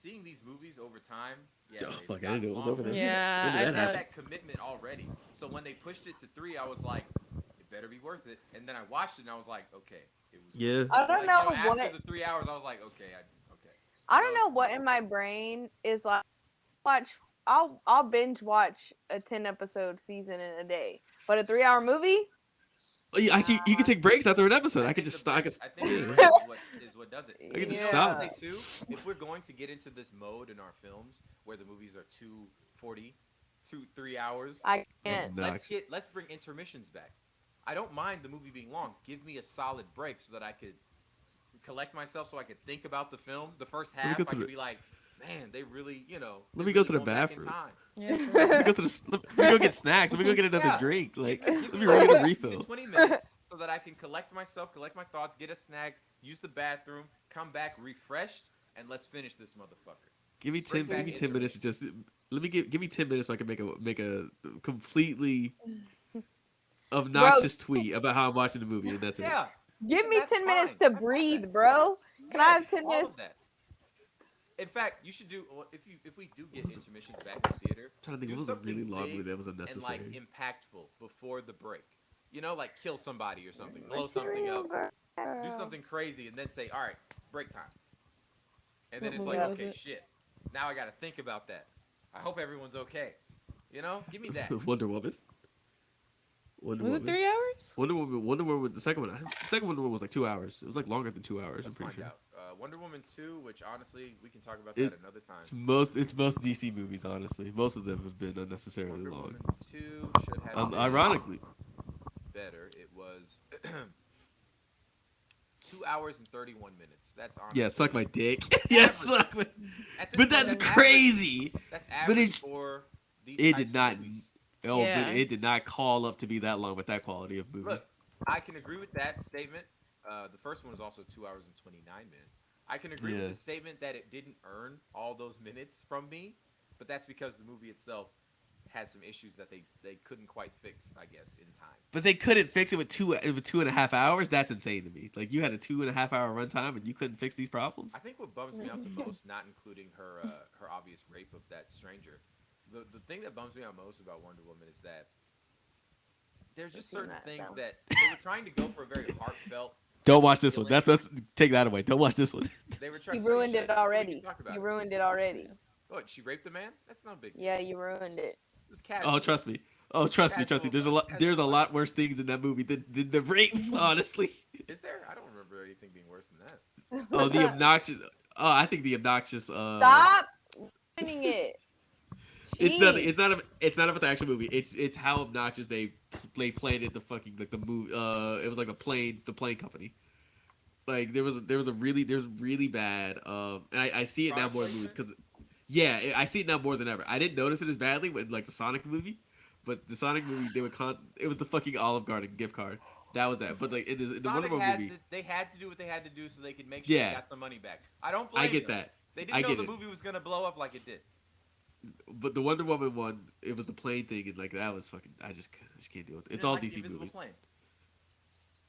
Seeing these movies over time, yeah. Oh, they've fuck, I didn't know it was gotten over there. longer. Yeah, When did I that I had thought, that commitment already. So when they pushed it to 3, I was like, it better be worth it. And then I watched it and I was like, okay, it was. Yeah. I don't know what After the 3 hours, I was like, okay. I don't know what in my brain is like. I'll binge watch a 10-episode season in a day, but a 3-hour movie. You can take breaks after an episode. I could think just the stop. break- I think Yeah. the break is what does it. I could just You know, stop. honestly, too, if we're going to get into this mode in our films where the movies are 3 hours, I can't. No. let's bring intermissions back. I don't mind the movie being long. Give me a solid break so that I could collect myself, so I could think about the film. The first me half, go I to could the- be like, man, they really, Let they me go really to the going back in bathroom. time. yeah, for Let real. me let me go get snacks. Let me go get another Yeah. drink. Like, Give let me me go get a give me refill. 20 minutes so that I can collect myself, collect my thoughts, get a snack, use the bathroom, come back refreshed, and let's finish this motherfucker. Give me 10. Bring Give me back 10 minutes to just. Let me give me 10 minutes so I can make a completely obnoxious tweet about how I'm watching the movie, and that's it. Yeah. Give me That's 10 minutes fine. to breathe, bro. Can I have 10 all minutes? of that. In fact, you should do if we do get intermissions back in the theater. I'm trying to think. Do It was a something really long big movie that was and like unnecessary. impactful before the break. You know, like kill somebody or something, blow something up, do something crazy, and then say, "All right, break time." And then What it's movie like, was okay, it? shit. Now I got to think about that. I hope everyone's okay. You know, give me that. Wonder Woman. Wonder Was Woman. it 3 hours? Wonder Woman. The second one. The second Wonder Woman was like 2 hours. It was like longer than 2 hours. I'm Let's pretty find sure. out. Wonder Woman 2, which honestly we can talk about It- that another time. It's most DC movies, honestly. Most of them have been unnecessarily Wonder long. Woman 2 should have been Ironically, better. It was 2 hours and 31 minutes. That's honestly. yeah, suck my dick. yeah, Average. suck my. At this But point, that's average. crazy. That's But average it's- for these It types did of not. movies. Oh, Yeah. but it did not call up to be that long with that quality of movie. Look, I can agree with that statement. The first one was also 2 hours and 29 minutes. I can agree Yeah. with the statement that it didn't earn all those minutes from me, but that's because the movie itself had some issues that they couldn't quite fix, I guess, in time. But they couldn't fix it with 2.5 hours. That's insane to me. Like you had a 2.5 hour runtime and you couldn't fix these problems. I think what bums me out the most, not including her her obvious rape of that stranger, the thing that bums me out most about Wonder Woman is that there's just seen certain that things film. that they were trying to go for a very heartfelt. Don't watch this one. That's take that away. Don't watch this one. They were trying. You ruined we it can already. talk about You it. ruined it already. What? She raped a man? That's not a big. Yeah, you ruined it. It was casual. Oh, trust me. Oh, trust me. There's a lot. There's a lot worse things in that movie than the rape. Honestly. Is there? I don't remember anything being worse than that. Oh, the obnoxious. Oh, I think the obnoxious. Stop ruining it. It's nothing. Jeez. It's not about the actual movie. It's how obnoxious they they planted the fucking like the movie. It was like the plane company. Like there's really bad. And I see it now Product more in movies placement? because I see it now more than ever. I didn't notice it as badly with like the Sonic movie, but the Sonic movie it was the fucking Olive Garden gift card. That was that. But like in the Wonder Sonic Woman movie, they had to do what they had to do so they could make sure Yeah. they got some money back. I don't blame I get them. that. They I didn't know get the it. movie was gonna blow up like it did. But the Wonder Woman one, it was the plane thing, and like that was fucking. I just can't deal with it. You It's didn't all like the DC Invisible movies. Plane.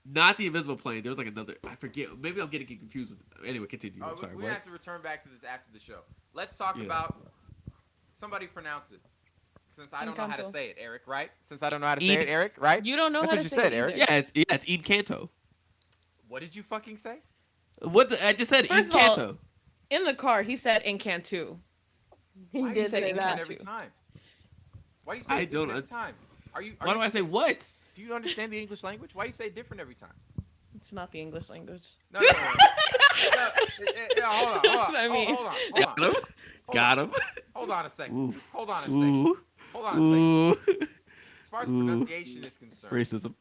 Not the Invisible Plane. There was like another. I forget. Maybe I'm getting confused with. Anyway, continue. I'm sorry. We What? have to return back to this after the show. Let's talk Yeah. about. Somebody pronounce it. Since I don't know how to Encanto. say it, Eric, right? Since I don't know how to say Eat- it, Eric, right? You don't know That's how what to you say said, it Eric. either. It's Encanto. What did you fucking say? I just said First of all, Encanto. In the car, he said Encanto. He Why did you say say that. it every time? Why you say I it different don't every time? Why do I say what? Do you understand the English language? Why you say it different every time? It's not the English language. No. Hold on. I mean- Got him. Hold on a second. Ooh. Hold on a second. Ooh. Hold on a second. Ooh. As far as Ooh. pronunciation is concerned, Racism.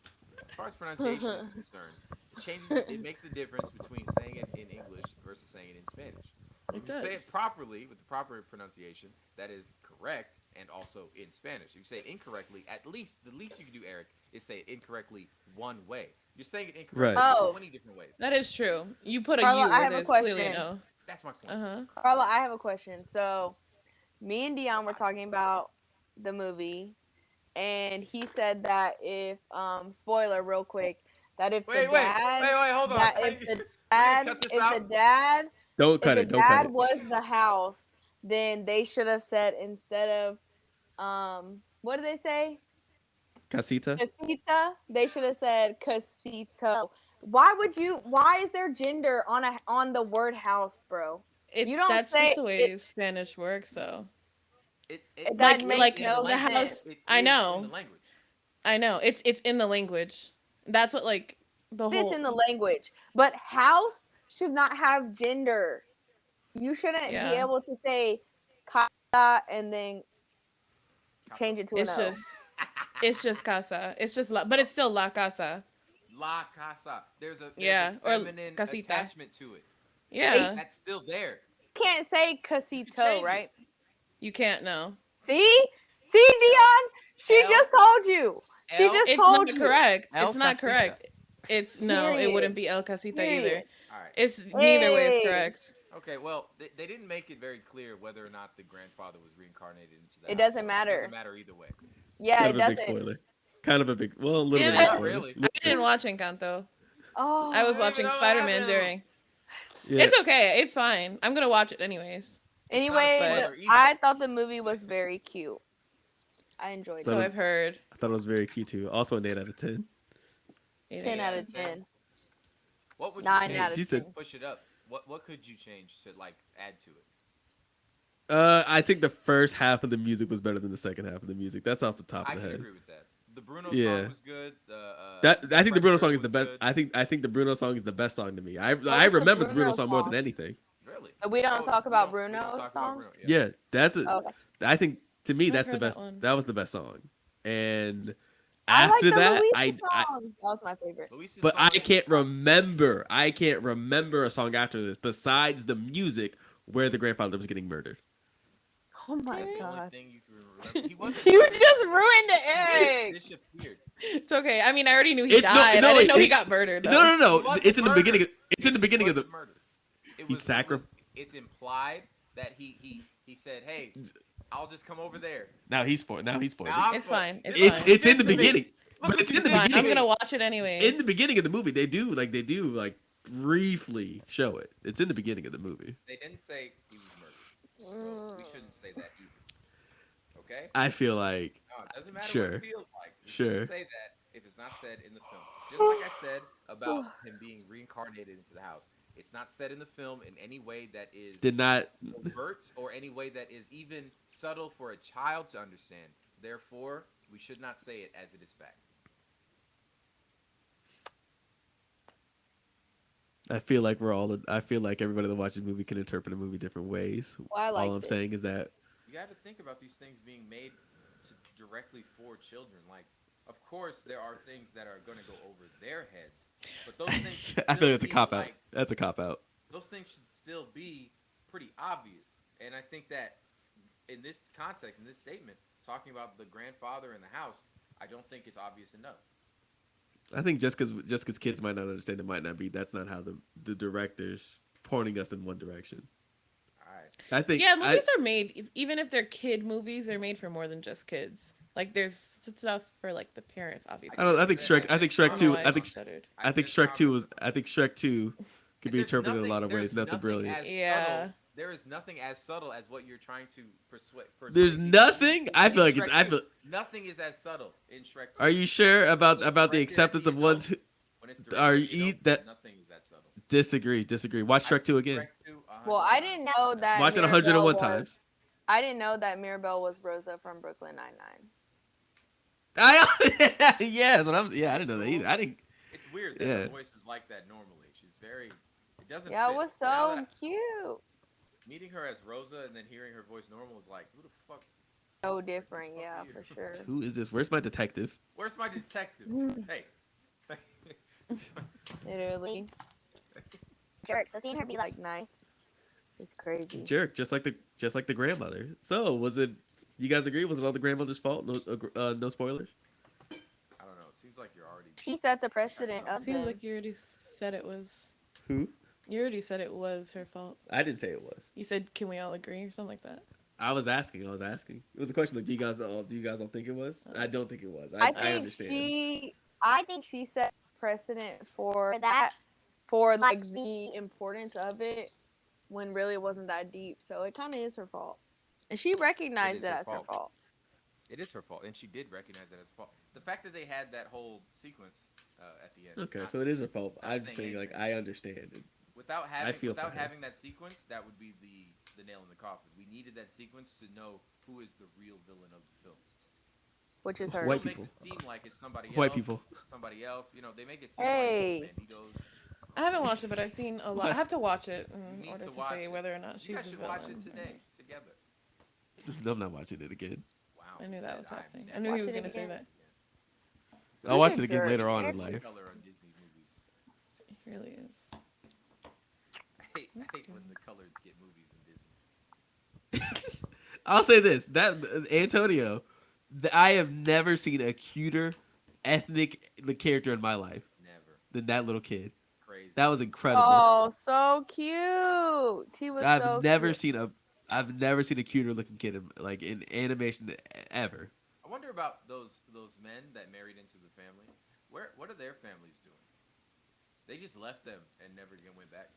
as far as pronunciation is concerned, it makes the difference between saying it in English versus saying it in Spanish. If you say it properly with the proper pronunciation, that is correct, and also in Spanish. If you say it incorrectly, the least you can do, Eric, is say it incorrectly one way. You're saying it incorrectly Right. Oh. 20 different ways. That is true. You put a Carla, U I where have a there's clearly a question. no. That's my point. Carla, I have a question. So, me and Dion were talking about the movie, and he said that if spoiler real quick, that if Wait, the dad hold on. that if the dad cut this if out? the dad Don't cut if it. the Don't cut dad it. was the house, then they should have said instead of what did they say? Casita. Casita, they should have said casito. Why is there gender on the word house, bro? It's You don't that's say just the way it- Spanish works, though. That it makes is no in the language. sense. It I is know. in the language. I know it's in the language. That's what like the It's whole. in the language, but house should not have gender. You shouldn't be Yeah. able to say casa and then change it to It's an O. just casa. It's just but it's still la casa. La casa. There's a Yeah, or feminine casita. attachment to it. Yeah, That's still there. You can't say You casito, change it. right? you can't know. See, Dion, she L- just told you. She L- just It's told not you. correct. El It's not casita. correct. It's no. It Period. wouldn't be el casita either. Period. All right. It's neither way is Hey. correct. Okay, well, they didn't make it very clear whether or not the grandfather was reincarnated into that. It doesn't matter. It doesn't matter either way. Yeah, Kind it of a big doesn't. spoiler. Kind of a big. Well, a little Damn bit of it. a spoiler. Really? I didn't watch Encanto. Oh, I was I don't watching even know what Spider-Man happened. during. Yeah. It's okay. It's fine. I'm gonna watch it anyways. anyway, spoiler either. I thought the movie was very cute. I enjoyed So So it. I've heard. I thought it was very cute too. Also an 8 out of 10. 10 out of 10. What would you 9 change out of She 10. said- to push it up? What could you change to like add to it? I think the first half of the music was better than the second half of the music. That's off the top I of the can head. agree with that. The Bruno Yeah. song was good. I think the Bruno song is was the best. good. I think the Bruno song is the best song to me. I the remember the Bruno Bruno song more song? than anything. Really? We don't talk we about don't- we don't Bruno's talk about songs? Bruno, Yeah, that's it. Okay. I think to me I've that's the heard that best. one. That was the best song. And I like after the that, Luisa song. That was my favorite. Luis's but song I was- can't remember. I can't remember a song after this besides the music where the grandfather was getting murdered. Oh my That's the only god. thing you can remember. He wasn't You murdered. just ruined it, He Eric. disappeared. It's okay. I mean, I already knew he It- no, died. no, I didn't know he it- got murdered. Though. No. He wasn't It's in the beginning. murdered. It's in the beginning of the. Wasn't murdered. It He was- It's implied that he said, "Hey, I'll just come over there." Now he's spoiled. Now I'm It's spoiled. fine. It's It's fine. it's in the Listen to me. beginning. Look But it's what in the you did. Fine. I'm beginning. gonna watch it anyways. In the beginning of the movie, they do like briefly show it. It's in the beginning of the movie. They didn't say he was murdered. So we shouldn't say that either. Okay? I feel like No, it doesn't matter Sure. what it feels like. We Sure. shouldn't say that if it's not said in the film. Just like I said about him being reincarnated into the house. It's not said in the film in any way that is did not. overt or any way that is even subtle for a child to understand. Therefore, we should not say it as it is fact. I feel like we're all. I feel like everybody that watches a movie can interpret a movie different ways. Well, I All I'm liked it. saying is that You got to think about these things being made to directly for children. Like of course, there are things that are going to go over their heads, but those things I feel still like that's a be, cop out. like, That's a cop out. those things should still be pretty obvious. And I think that in this context, in this statement, talking about the grandfather in the house, I don't think it's obvious enough. I think just because kids might not understand, it might not be. That's not how the director's pointing us in one direction. All right. I think. Yeah, movies are made, even if they're kid movies, they're made for more than just kids. Like there's stuff for like the parents, obviously. I don't. I think Shrek. I think Shrek I don't know two. why I think. just stuttered. I think Shrek two was. I think Shrek two could be There's interpreted in a nothing- lot of ways. there's That's a nothing brilliant. as Yeah. subtle- there is nothing as subtle as what you're trying to persuade. There's nothing. I feel like it's. I feel. Nothing is as subtle in Shrek 2. Are you sure about Right the there acceptance at of the ones who When it's are directed, you eat know, that? nothing is that subtle. Disagree. Watch Shrek two again. Shrek 2, Well, I didn't know that. Watch it Mirabelle 101 was- times. I didn't know that Mirabelle was Rosa from Brooklyn Nine-Nine. Yeah, that's what I'm. Yeah, I didn't know that either. I didn't. It's weird that Yeah. her voice is like that normally. She's very. It doesn't. Yeah, fit. it was Now so that cute. meeting her as Rosa and then hearing her voice normal is like, who the fuck? So different, yeah, for sure. Who is this? Where's my detective? Where's my detective? Hey. Literally. Jerk. So seeing her be like, Like nice. It's crazy. Jerk, just like the grandmother. So was it? You guys agree? Was it all the grandmother's fault? No spoilers. I don't know. It seems like you're already. She set the precedent of Seems them. like you already said it was. Who? You already said it was her fault. I didn't say it was. You said, "Can we all agree?" or something like that. I was asking. It was a question like, do you guys all think it was? I don't think it was. I I think understand. I think she set precedent for that, for like the importance of it, when really it wasn't that deep. So it kind of is her fault, and she recognized is it her as her fault. fault. It is her fault, and she did recognize that as fault. The fact that they had that whole sequence at the end. Okay, so it is her fault. not I'm just saying saying, like, anything. I understand it. Without I feel without for her. having that sequence, that would be the nail in the coffin. We needed that sequence to know who is the real villain of the film. Which is her. White It people. makes it seem like it's somebody White else. people. Somebody else. You know, they make it seem Hey. like Banditos. I haven't watched it, but I've seen a lot. I have to watch it in need order to to watch say it. whether or not You she's guys a should villain. watch it today together. Just I'm not watching it again. Wow. I knew that said was I'm happening. I never knew he was Watch it gonna say again. that. I'll watch it a again jerk. later on in watching life. color on Disney movies. He really is. I hate when the colors get movies in Disney. I'll say this: that Antonio, I have never seen a cuter ethnic character in my life Never. than that little kid. Crazy. That was incredible. Oh, so cute. He was I've so never cute. seen a cuter looking kid in animation ever. I wonder about those men that married into the family. What are their families doing? They just left them and never again went back.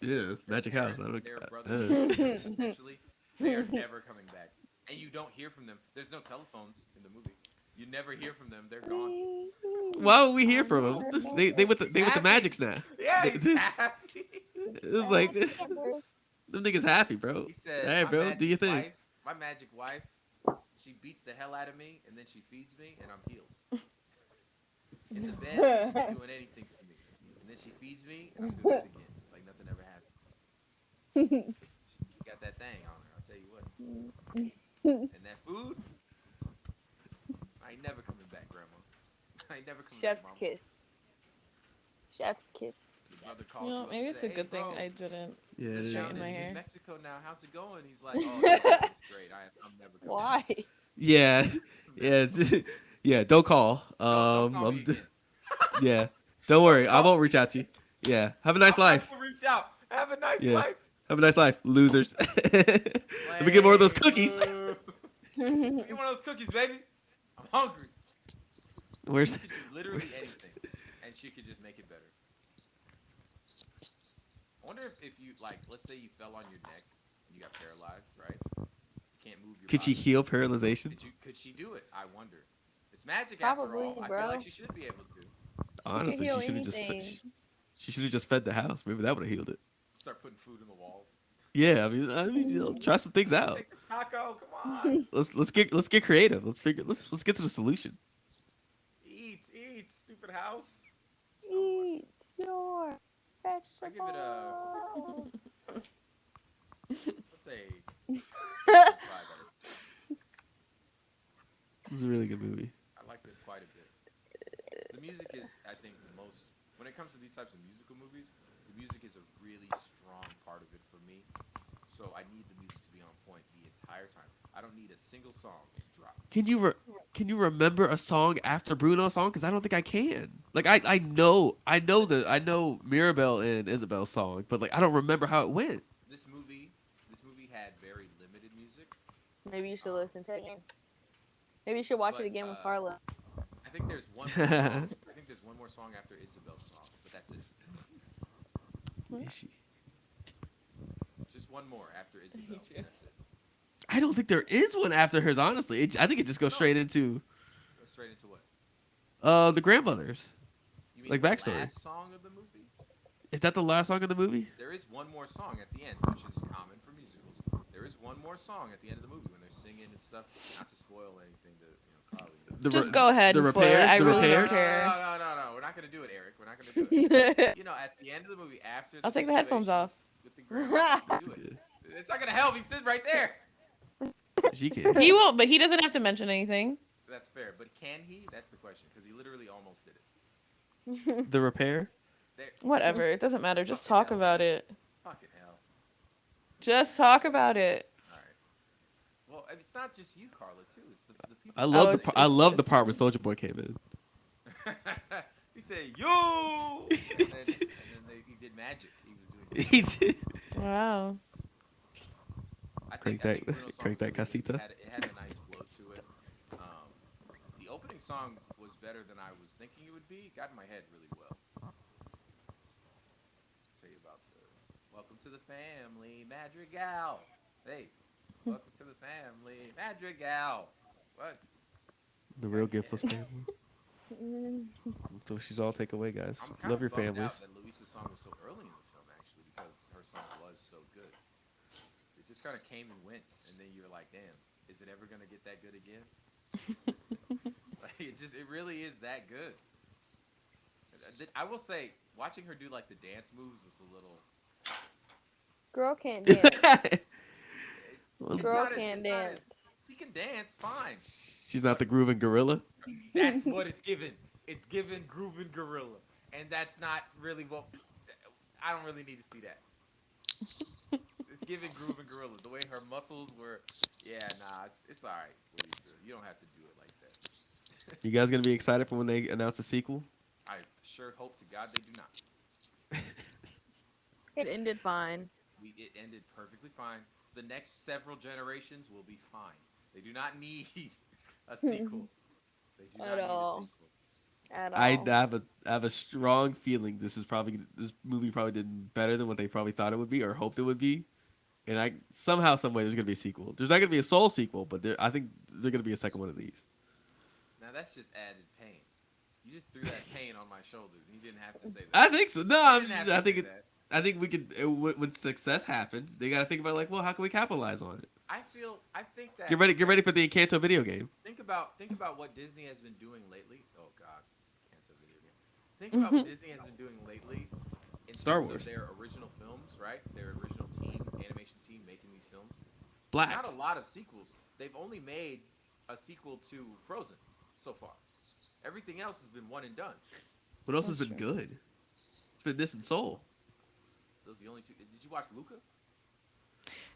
Yeah, Magic House. I don't. Their brothers, essentially, they are never coming back, and you don't hear from them. There's no telephones in the movie. You never hear from them. They're gone. Why would we hear from them? They with the Magics now. Yeah, They- he's happy. It was like them niggas happy, bro. He said, All right, "My bro, magic do your thing." wife- my magic wife, she beats the hell out of me, and then she feeds me, and I'm healed. In the bed, she's doing anything for me, and then she feeds me, and I'm doing it again, like nothing ever happened. She got that thing on her. I'll tell you what. And that food, I ain't never coming back, Grandma. I ain't never coming Chef's back, Mama. kiss. Chef's kiss. His mother calls You him know, up maybe and it's a say, "Hey, good thing bro, I didn't. Yeah, it this is. down Straighten in my hair. Mexico now. How's it going?" He's like, "Oh, it's great. I'm never coming back." Why? Yeah, yeah, yeah. Don't call. Don't call me I'm d- again. yeah. Don't worry, I won't reach out to you. Yeah, have a nice I'm life. not gonna reach out. Have a nice Yeah. life. Have a nice life, losers. Let me get more of those cookies. Give me one of those cookies, baby. I'm hungry. Where's? She could do literally anything, and she could just make it better. I wonder if you, like, let's say you fell on your neck and you got paralyzed, right? You can't move your Could she body. heal paralyzation? Could she do it? I wonder. It's magic after Probably, all. I bro. feel like she should be able to. Honestly, heal she should have just. anything. She should have just fed the house. Maybe that would have healed it. Start putting food in the walls. Yeah, I mean, try some things out. Take this taco, come on. Let's get creative. Let's get to the solution. Eat, stupid house. Eat your vegetables. I give it a. Let's say. 5 out of 10. It was a really good movie. I liked it quite a bit. The music is, I think, the most. When it comes to these types of musical movies, the music is a really strong part of it for me. So I need the music to be on point the entire time. I don't need a single song to drop. Can you remember a song after Bruno's song? Because I don't think I can. Like I know Mirabelle and Isabel's song, but like I don't remember how it went. This movie had very limited music. Maybe you should listen to it again. Maybe you should watch it again with Carla. I think there's one more song. I think there's one more song after Isabel's song, but that's it. Is she? Just one more after Isabel. That's it. I don't think there is one after hers. Honestly, I think it just goes straight into. Go straight into what? The grandmothers. You mean Like the backstory. last song of the movie? Is that the last song of the movie? There is one more song at the end, which is common for musicals. There is one more song at the end of the movie when they're singing and stuff. Not to spoil anything to Carly. Just go ahead and spoil it. I really don't care. No. We're not gonna do it, Eric. We're not gonna do it. At the end of the movie, after I'll take the headphones off. With the grandma, you do it. It's not gonna help. He's sitting right there. She can. He won't, but he doesn't have to mention anything. That's fair, but can he? That's the question, because he literally almost did it. The repair. Whatever, it doesn't matter. Just talk about it. Fucking hell. Just talk about it. All right. Well, it's not just you, Carla, too. It's the people. I love the part when Soulja Boy came in. He said, "Yo!" and then he did magic. He was doing. He did. Wow. Crank that casita. It had a nice flow to it. The opening song was better than I was thinking it would be. It got in my head really well. Tell you about the Welcome to the Family Madrigal. Hey, welcome to the family Madrigal. What? The real giftless family. So she's all take away, guys. Love your families. That Luisa's song was so early in the film, actually, because her song was so good. It just kind of came and went, and then you were like, "Damn, is it ever gonna get that good again?" Like, it really is that good. I will say, watching her do like the dance moves was a little. Girl can't dance. Girl can't dance. She can dance, fine. She's not the grooving gorilla. That's what it's given. It's given grooving gorilla, and that's not really what. I don't really need to see that. It's giving grooving gorilla. The way her muscles were. Yeah, nah, it's all right, Luisa. You don't have to do it like that. You guys gonna be excited for when they announce a sequel? I sure hope to God they do not. It ended fine. It ended perfectly fine. The next several generations will be fine. They do not need a sequel. They do not need a sequel. At all. I have a strong feeling this movie probably did better than what they probably thought it would be or hoped it would be, and somehow, some way, there's gonna be a sequel. There's not gonna be a Soul sequel, but I think there's gonna be a second one of these. Now that's just added pain. You just threw that pain on my shoulders, and you didn't have to say that. I think so. No, I think we could. When success happens, they gotta think about like, well, how can we capitalize on it? I think that. Get ready for the Encanto video game. Think about what Disney has been doing lately. Oh God, Encanto video game. Think about what Disney has been doing lately in Star terms Wars. of their original films, right? Their original animation team making these films. Blacks. Not a lot of sequels. They've only made a sequel to Frozen so far. Everything else has been one and done. What else has been good? It's been this and Soul. Those are the only two. Did you watch Luca?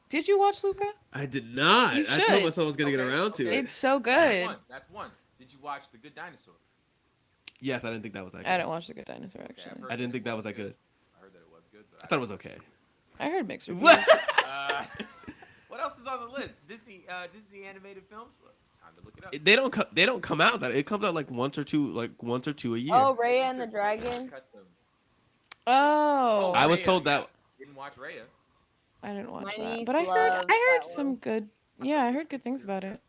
Did you watch Luca? I did not. You I should. told myself I was gonna get around to it. It's so good. That's one. Did you watch The Good Dinosaur? Yes, I didn't think that was that good. I didn't watch The Good Dinosaur, actually. Okay, I didn't think that was that good. I heard that it was good, but I thought it was okay. I heard mixed reviews. What? What else is on the list? Disney animated films. Time to look it up. They don't come out that it comes out like once or two a year. Oh, Raya and the Dragon. Oh. I was Raya, told that. Didn't watch Raya. I didn't watch My that, niece but I loves heard that some one. good. Yeah, I heard good things about it.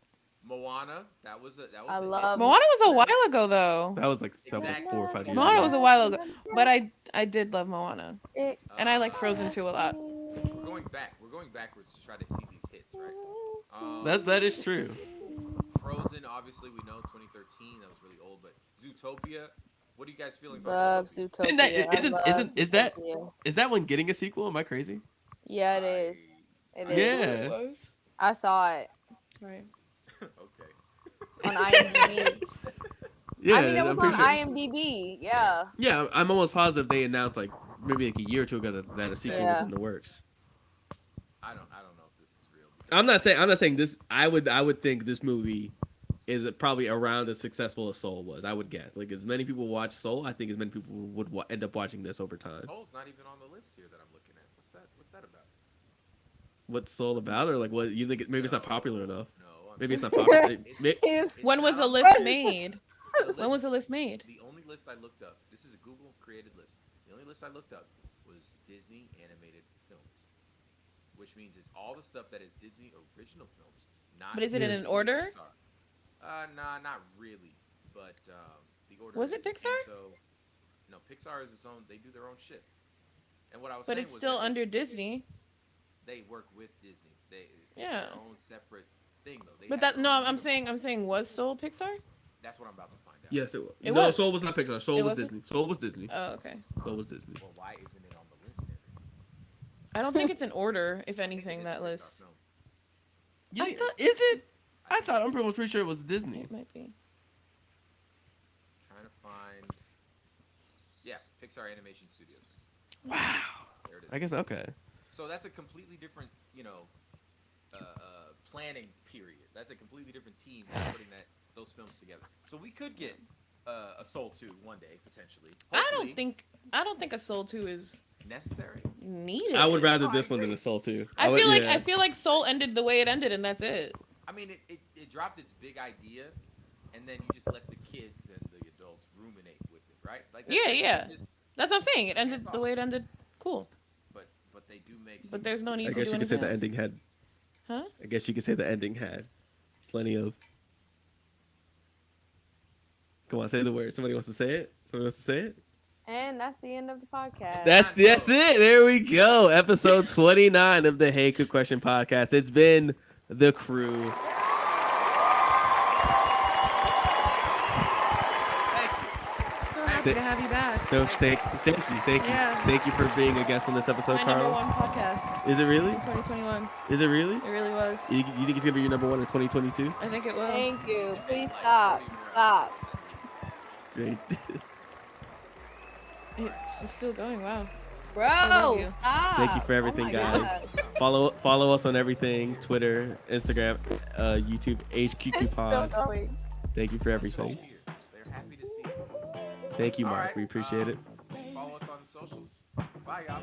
Moana. That was I a hit. love Moana was a while ago, though. That was like Exactly. 4 or 5 years Moana ago. was a while ago, but I did love Moana, it. and I like Frozen 2 a lot. We're going backwards to try to see these hits, right? That is true. Frozen, obviously, we know 2013. That was really old, but Zootopia. What are you guys feeling? Love Zootopia. Is that one getting a sequel? Am I crazy? Yeah, it is. It is. Yeah. I saw it. Right. Okay. on IMDb. Yeah, I mean, it was I'm on pretty sure. IMDb. Yeah. Yeah, I'm almost positive they announced like maybe like a year or two ago that a sequel was Yeah. in the works. I don't know if this is real. I'm not saying this. I would think this movie is probably around as successful as Soul was. I would guess. Like as many people watch Soul, I think as many people would end up watching this over time. Soul's not even on the list here that I'm looking at. What's that about? What's Soul about, or like what you think? Maybe it's not popular enough. No, Maybe it's not popular. When was the not- list made? The When was the list made? The only list I looked up. This is a Google created list. The only list I looked up was Disney animated films, which means it's all the stuff that is Disney original films. Not But is it in an order? Pixar. Nah, not really. But the order. Was it is- Pixar? So, no, Pixar is its own. They do their own shit. And what I was But saying it's was still that under Disney. They work with Disney. It's Yeah. their own separate thing though. They But have that their no, own I'm universe. saying was Soul Pixar? That's what I'm about to find out. Yes, it was. It No, was. Soul was not Pixar. Soul It was wasn't? Disney. Soul was Disney. Oh, okay. Soul was Disney. Well, why isn't it on the list then? I don't think it's in order, if I think anything, it is that a Pixar list. film. I thought, is it? I thought I'm pretty sure it was Disney. It might be. Trying to find. Yeah, Pixar Animation Studios. Wow. There it is. I guess okay. So that's a completely different, planning period. That's a completely different team that's putting those films together. So we could get a Soul 2 one day potentially. I Hopefully don't think a Soul 2 is necessary. needed. I would rather I this one than agree. a Soul 2. I would- feel like yeah. I feel like Soul ended the way it ended, and that's it. I mean, it dropped its big idea, and then you just let the kids and the adults ruminate with it, right? Like Yeah, it. yeah. Just- That's what I'm saying. It ended the way it ended. Cool. but they do make. But there's no need I to guess do you could say anything the else. ending had. Huh? I guess you could say the ending had plenty of. Come on, say the word. Somebody wants to say it. Somebody wants to say it. And that's the end of the podcast. That's it. There we go. Episode 29 of the HQQ Question Podcast. It's been the crew. So happy to have you back. No, thank you. Yeah. Thank you for being a guest on this episode, My number Carl. one podcast Is it really? in 2021. Is it really? It really was. You think it's gonna be your number one in 2022? I think it will. Thank you. Please stop. Stop. Great. It's just still going. Wow. love Bro, you. stop. Thank you for everything, Oh my guys. gosh. Follow us on everything: Twitter, Instagram, YouTube, HQQ Pod. Still going. Thank you for everything. They're happy to see you. Thank you, All Mark. right, We appreciate it. Follow us on the socials. Bye, y'all.